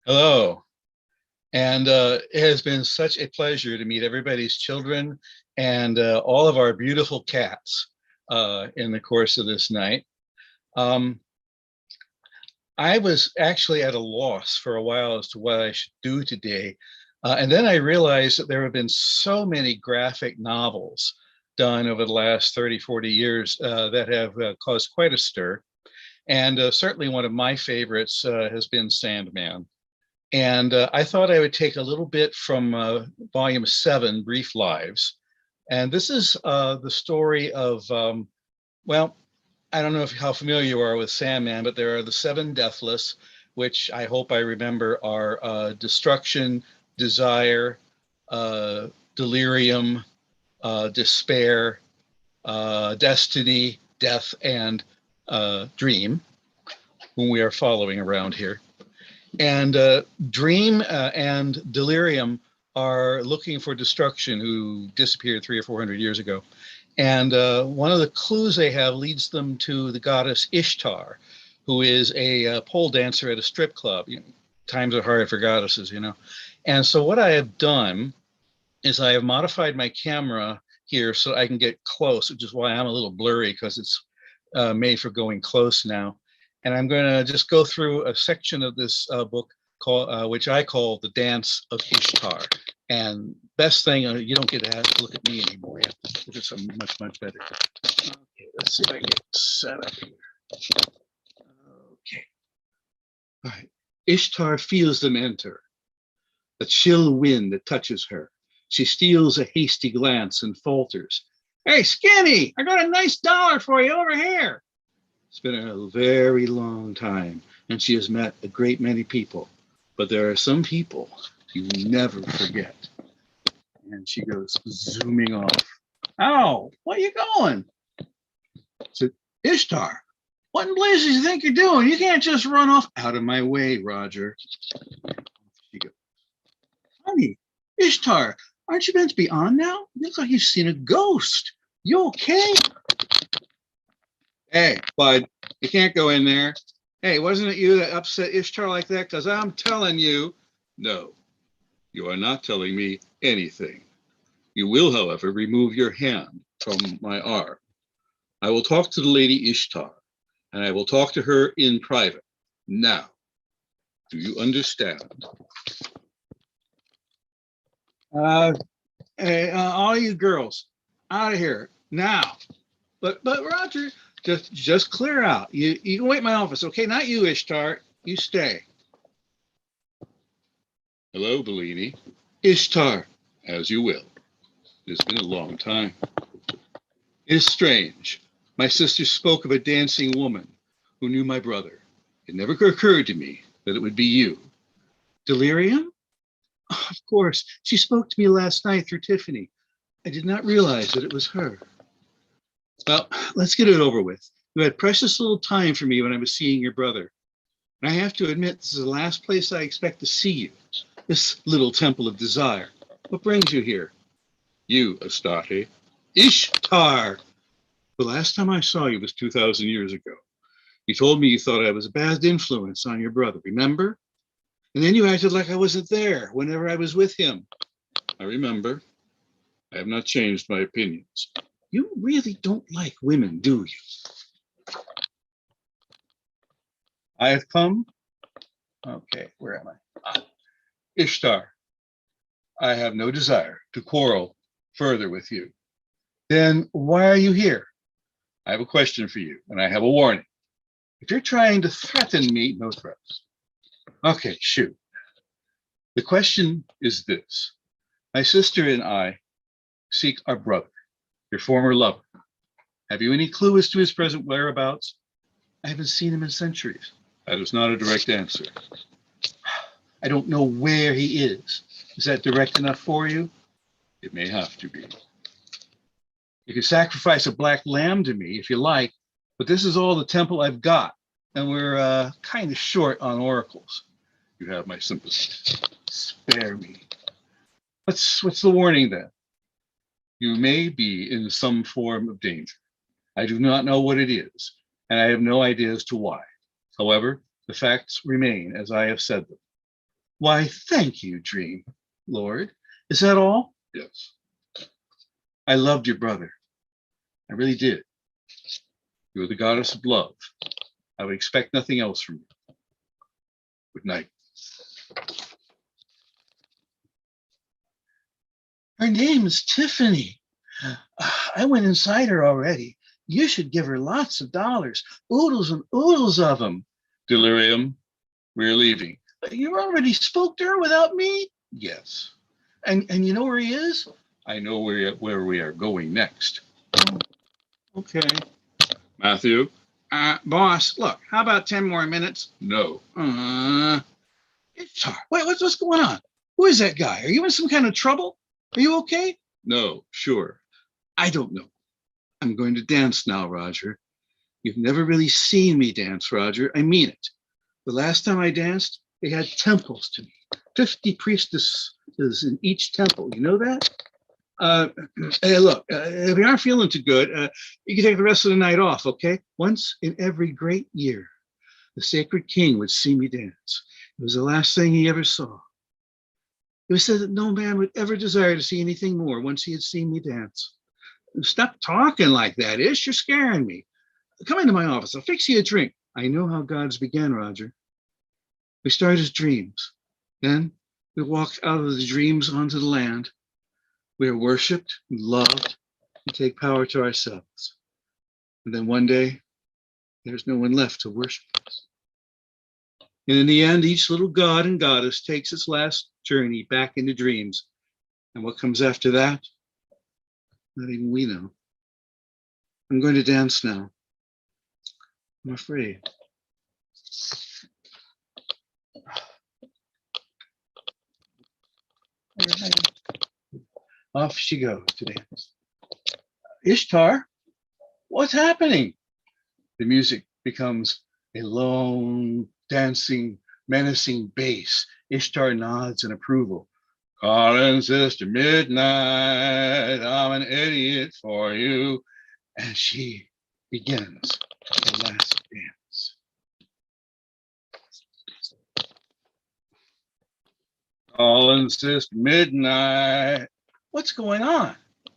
Hello. And it has been such a pleasure to meet everybody's children and all of our beautiful cats in the course of this night. I was actually at a loss for a while as to what I should do today. And then I realized that there have been so many graphic novels done over the last 30, 40 years that have caused quite a stir. And certainly one of my favorites has been Sandman. And I thought I would take a little bit from volume 7, Brief Lives. And this is the story of, well, I don't know how familiar you are with Sandman, but there are the 7 Deathless, which I hope I remember are destruction, desire, delirium, despair, destiny, death, and dream, whom we are following around here. And dream and delirium are looking for destruction, who disappeared 300 or 400 years ago. And one of the clues they have leads them to the goddess Ishtar, who is a pole dancer at a strip club. Times are hard for goddesses, And so what I have done is I have modified my camera here so I can get close, which is why I'm a little blurry, because it's made for going close now. And I'm going to just go through a section of this book which I call the Dance of Ishtar. And best thing, you don't get to have to look at me anymore. You have to look at something much, much better. Okay, let's see if I can get set up here. Okay. All right. Ishtar feels them enter, a chill wind that touches her. She steals a hasty glance and falters. Hey, Skinny, I got a nice dollar for you over here. It's been a very long time, and she has met a great many people. But there are some people you never forget. And she goes zooming off. Oh, where you going? So, Ishtar, what in blazes you think you're doing? You can't just run off. Out of my way, Roger. She goes, honey, Ishtar, aren't you meant to be on now? You look like you've seen a ghost. You okay? Hey, bud, you can't go in there. Hey, wasn't it you that upset Ishtar like that? Because I'm telling you, no, you are not telling me anything. You will, however, remove your hand from my arm. I will talk to the lady Ishtar, and I will talk to her in private. Now, do you understand? Hey, all you girls, out of here now. But Roger, just clear out. You can wait in my office, okay? Not you, Ishtar. You stay. Hello, Bellini. Ishtar, as you will. It's been a long time. It is strange. My sister spoke of a dancing woman who knew my brother. It never occurred to me that it would be you. Delirium? Oh, of course. She spoke to me last night through Tiffany. I did not realize that it was her. Well, let's get it over with. You had precious little time for me when I was seeing your brother. And I have to admit, this is the last place I expect to see you. This little temple of desire. What brings you here? You, Astarte. Ishtar! The last time I saw you was 2,000 years ago. You told me you thought I was a bad influence on your brother, remember? And then you acted like I wasn't there whenever I was with him. I remember. I have not changed my opinions. You really don't like women, do you? I have come. Okay, where am I? Ishtar, I have no desire to quarrel further with you. Then why are you here? I have a question for you, and I have a warning. If you're trying to threaten me, no threats. Okay, shoot. The question is this. My sister and I seek our brother, your former lover. Have you any clue as to his present whereabouts? I haven't seen him in centuries. That is not a direct answer. I don't know where he is. Is that direct enough for you? It may have to be. You can sacrifice a black lamb to me if you like, but this is all the temple I've got, and we're kind of short on oracles. You have my sympathy. Spare me. What's the warning then? You may be in some form of danger. I do not know what it is, and I have no idea as to why. However, the facts remain as I have said them. Why, thank you, Dream Lord. Is that all? Yes. I loved your brother. I really did. You are the goddess of love. I would expect nothing else from you. Good night. Her name is Tiffany. I went inside her already. You should give her lots of dollars, oodles and oodles of them. Delirium, we're leaving. You already spoke to her without me? Yes. And you know where he is? I know where we are going next. Oh, okay. Matthew? Boss, look, how about 10 more minutes? No. Wait, what's going on? Who is that guy? Are you in some kind of trouble? Are you okay? No, sure. I don't know. I'm going to dance now, Roger. You've never really seen me dance, Roger. I mean it. The last time I danced, they had temples to me. 50 priestesses in each temple. You know that? Hey, look, if you aren't feeling too good, you can take the rest of the night off, okay? Once in every great year, the sacred king would see me dance. It was the last thing he ever saw. It was said that no man would ever desire to see anything more once he had seen me dance. Stop talking like that, Ish. You're scaring me. Come into my office. I'll fix you a drink. I know how gods began, Roger. We start as dreams. Then we walk out of the dreams onto the land. We are worshipped and loved and take power to ourselves. And then one day, there's no one left to worship us. And in the end, each little god and goddess takes its last journey back into dreams. And what comes after that? Not even we know. I'm going to dance now. I'm afraid. Off she goes to dance. Ishtar, what's happening? The music becomes a lone, dancing, menacing bass. Ishtar nods in approval. Calling Sister Midnight, I'm an idiot for you. And she begins the last dance. Calling Sister Midnight. What's going on?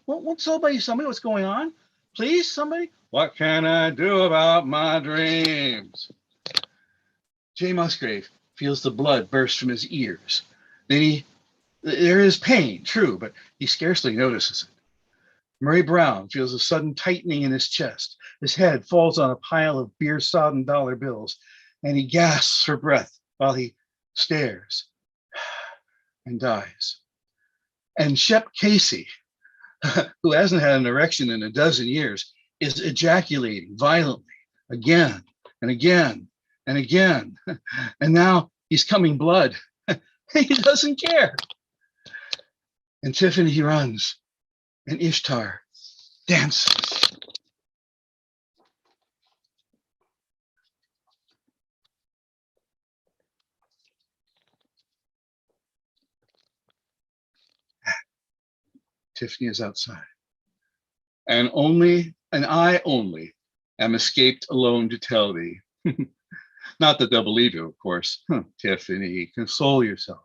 Won't somebody, what's going on? Please, somebody? What can I do about my dreams? Jay Musgrave feels the blood burst from his ears. Then there is pain, true, but he scarcely notices it. Murray Brown feels a sudden tightening in his chest. His head falls on a pile of beer-sodden dollar bills, and he gasps for breath while he stares and dies. And Shep Casey, who hasn't had an erection in a dozen years, is ejaculating violently again and again and again. And now he's coming blood. He doesn't care. And Tiffany runs, and Ishtar dances. Tiffany is outside. And I only am escaped alone to tell thee. Not that they'll believe you, of course. Tiffany, console yourself.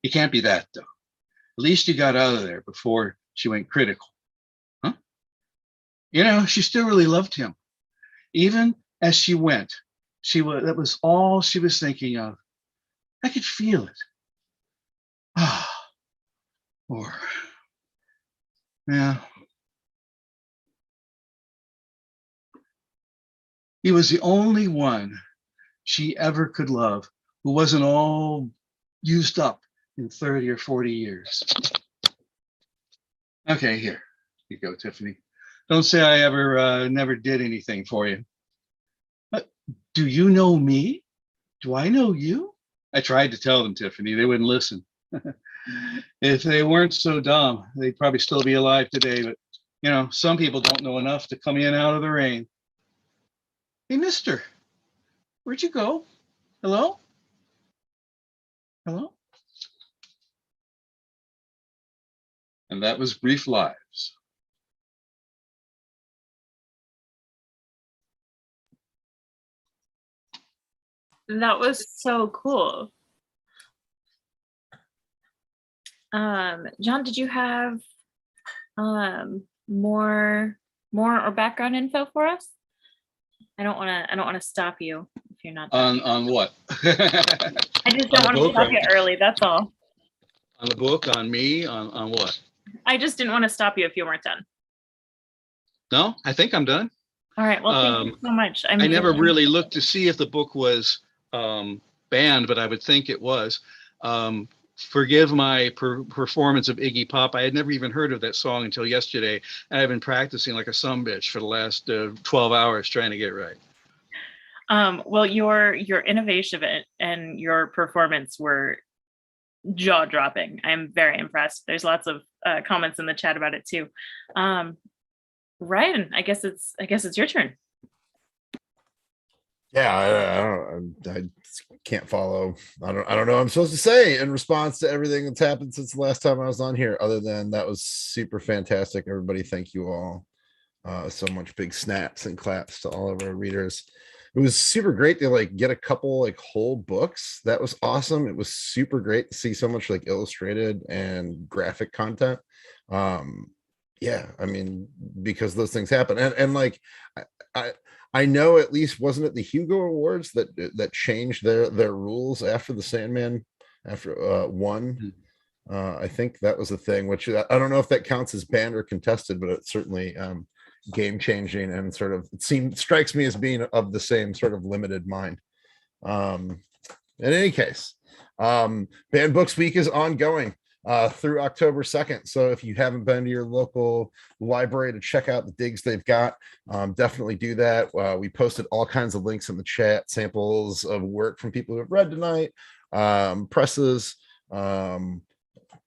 You can't be that dumb. At least you got out of there before she went critical. Huh? You know, she still really loved him. Even as she went, that was all she was thinking of. I could feel it. Or, yeah. He was the only one she ever could love who wasn't all used up in 30 or 40 years. Okay, here you go, Tiffany. Don't say I ever never did anything for you. But do you know me? Do I know you? I tried to tell them, Tiffany. They wouldn't listen. If they weren't so dumb, they'd probably still be alive today. But, you know, some people don't know enough to come in out of the rain. Hey, mister, where'd you go? Hello? Hello? And that was Brief Lives. That was so cool. John, did you have more or background info for us? I don't want to stop you if you're not done. On what? I just don't want to stop you early. That's all. On the book, on me, on what? I just didn't want to stop you if you weren't done. No, I think I'm done. All right. Well, thank you so much. I never really looked to see if the book was banned, but I would think it was. Forgive my performance of Iggy Pop. I had never even heard of that song until yesterday, and I've been practicing like a sumbitch for the last 12 hours trying to get right. Well, your innovation and your performance were jaw-dropping. I'm very impressed. There's lots of comments in the chat about it too. Ryan, I guess it's your turn. Yeah, I can't follow. I don't know what I'm supposed to say in response to everything that's happened since the last time I was on here, other than that was super fantastic. Everybody, thank you all so much. Big snaps and claps to all of our readers. It was super great to like get a couple like whole books. That was awesome. It was super great to see so much like illustrated and graphic content. Yeah, I mean, because those things happen, and like I know at least wasn't it the Hugo Awards that changed their rules after the Sandman won. I think that was the thing, which I don't know if that counts as banned or contested, but it's certainly game changing and sort of strikes me as being of the same sort of limited mind. In any case, Banned Books Week is ongoing through October 2nd. So if you haven't been to your local library to check out the digs they've got, definitely do that. We posted all kinds of links in the chat, samples of work from people who have read tonight, presses,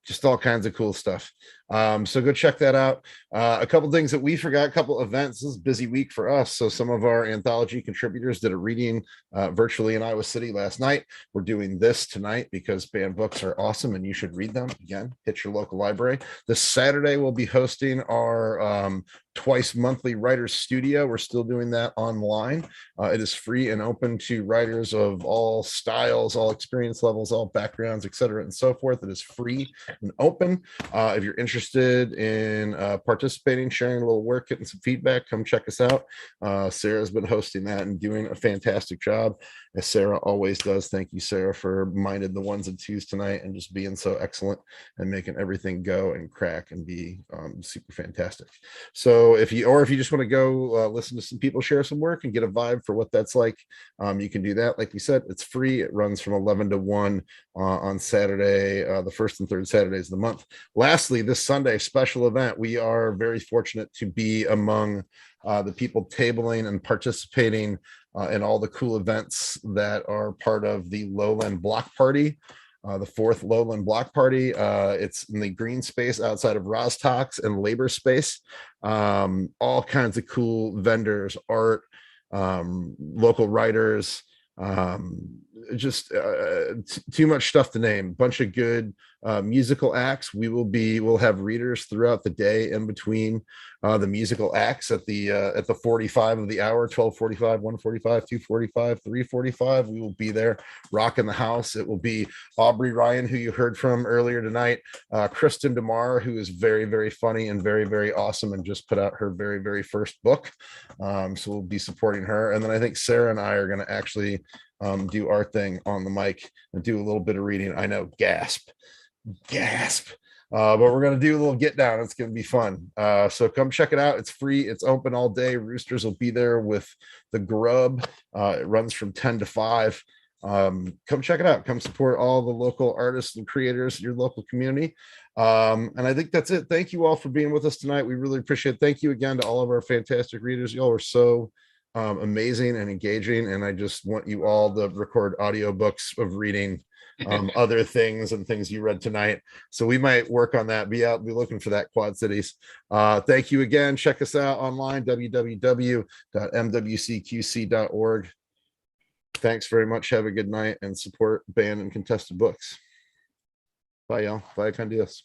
just all kinds of cool stuff. So go check that out. A couple things that we forgot, a couple events. This is a busy week for us. So some of our anthology contributors did a reading virtually in Iowa City last night. We're doing this tonight because banned books are awesome and you should read them. Again, hit your local library. This Saturday, we'll be hosting our twice monthly writers studio. We're still doing that online. It is free and open to writers of all styles, all experience levels, all backgrounds, etc., and so forth. It is free and open. If you're interested in participating, sharing a little work, getting some feedback, come check us out. Sarah's been hosting that and doing a fantastic job, as Sarah always does. Thank you, Sarah, for minding the ones and twos tonight and just being so excellent and making everything go and crack and be super fantastic. So if you just want to go listen to some people share some work and get a vibe for what that's like, you can do that. Like we said, it's free. It runs from 11 to 1 on Saturday, the first and third Saturdays of the month. Lastly, this Sunday special event, we are very fortunate to be among the people tabling and participating in all the cool events that are part of the Lowland Block Party. The fourth Lowland Block Party. It's in the green space outside of Rostock's and Labor Space. All kinds of cool vendors, art, local writers, just too much stuff to name. Bunch of good musical acts. We'll have readers throughout the day in between the musical acts at the 45 of the hour, 12:45, 1:45, 2:45, 3:45. We will be there rocking the house. It will be Aubrey Ryan, who you heard from earlier tonight, Kristen DeMar, who is very, very funny and very, very awesome and just put out her very, very first book. So we'll be supporting her. And then I think Sarah and I are going to actually do our thing on the mic and do a little bit of reading. I know, gasp. But we're going to do a little get down. It's going to be fun. So come check it out. It's free. It's open all day. Roosters will be there with the grub. It runs from 10 to 5. Come check it out. Come support all the local artists and creators in your local community. And I think that's it. Thank you all for being with us tonight. We really appreciate it. Thank you again to all of our fantastic readers. Y'all are so amazing and engaging. And I just want you all to record audiobooks of reading other things and things you read tonight. So we might work on that. Be looking for that, Quad Cities. Thank you again. Check us out online, www.mwcqc.org. Thanks very much. Have a good night and support banned and contested books. Bye, y'all. Bye, con Dios.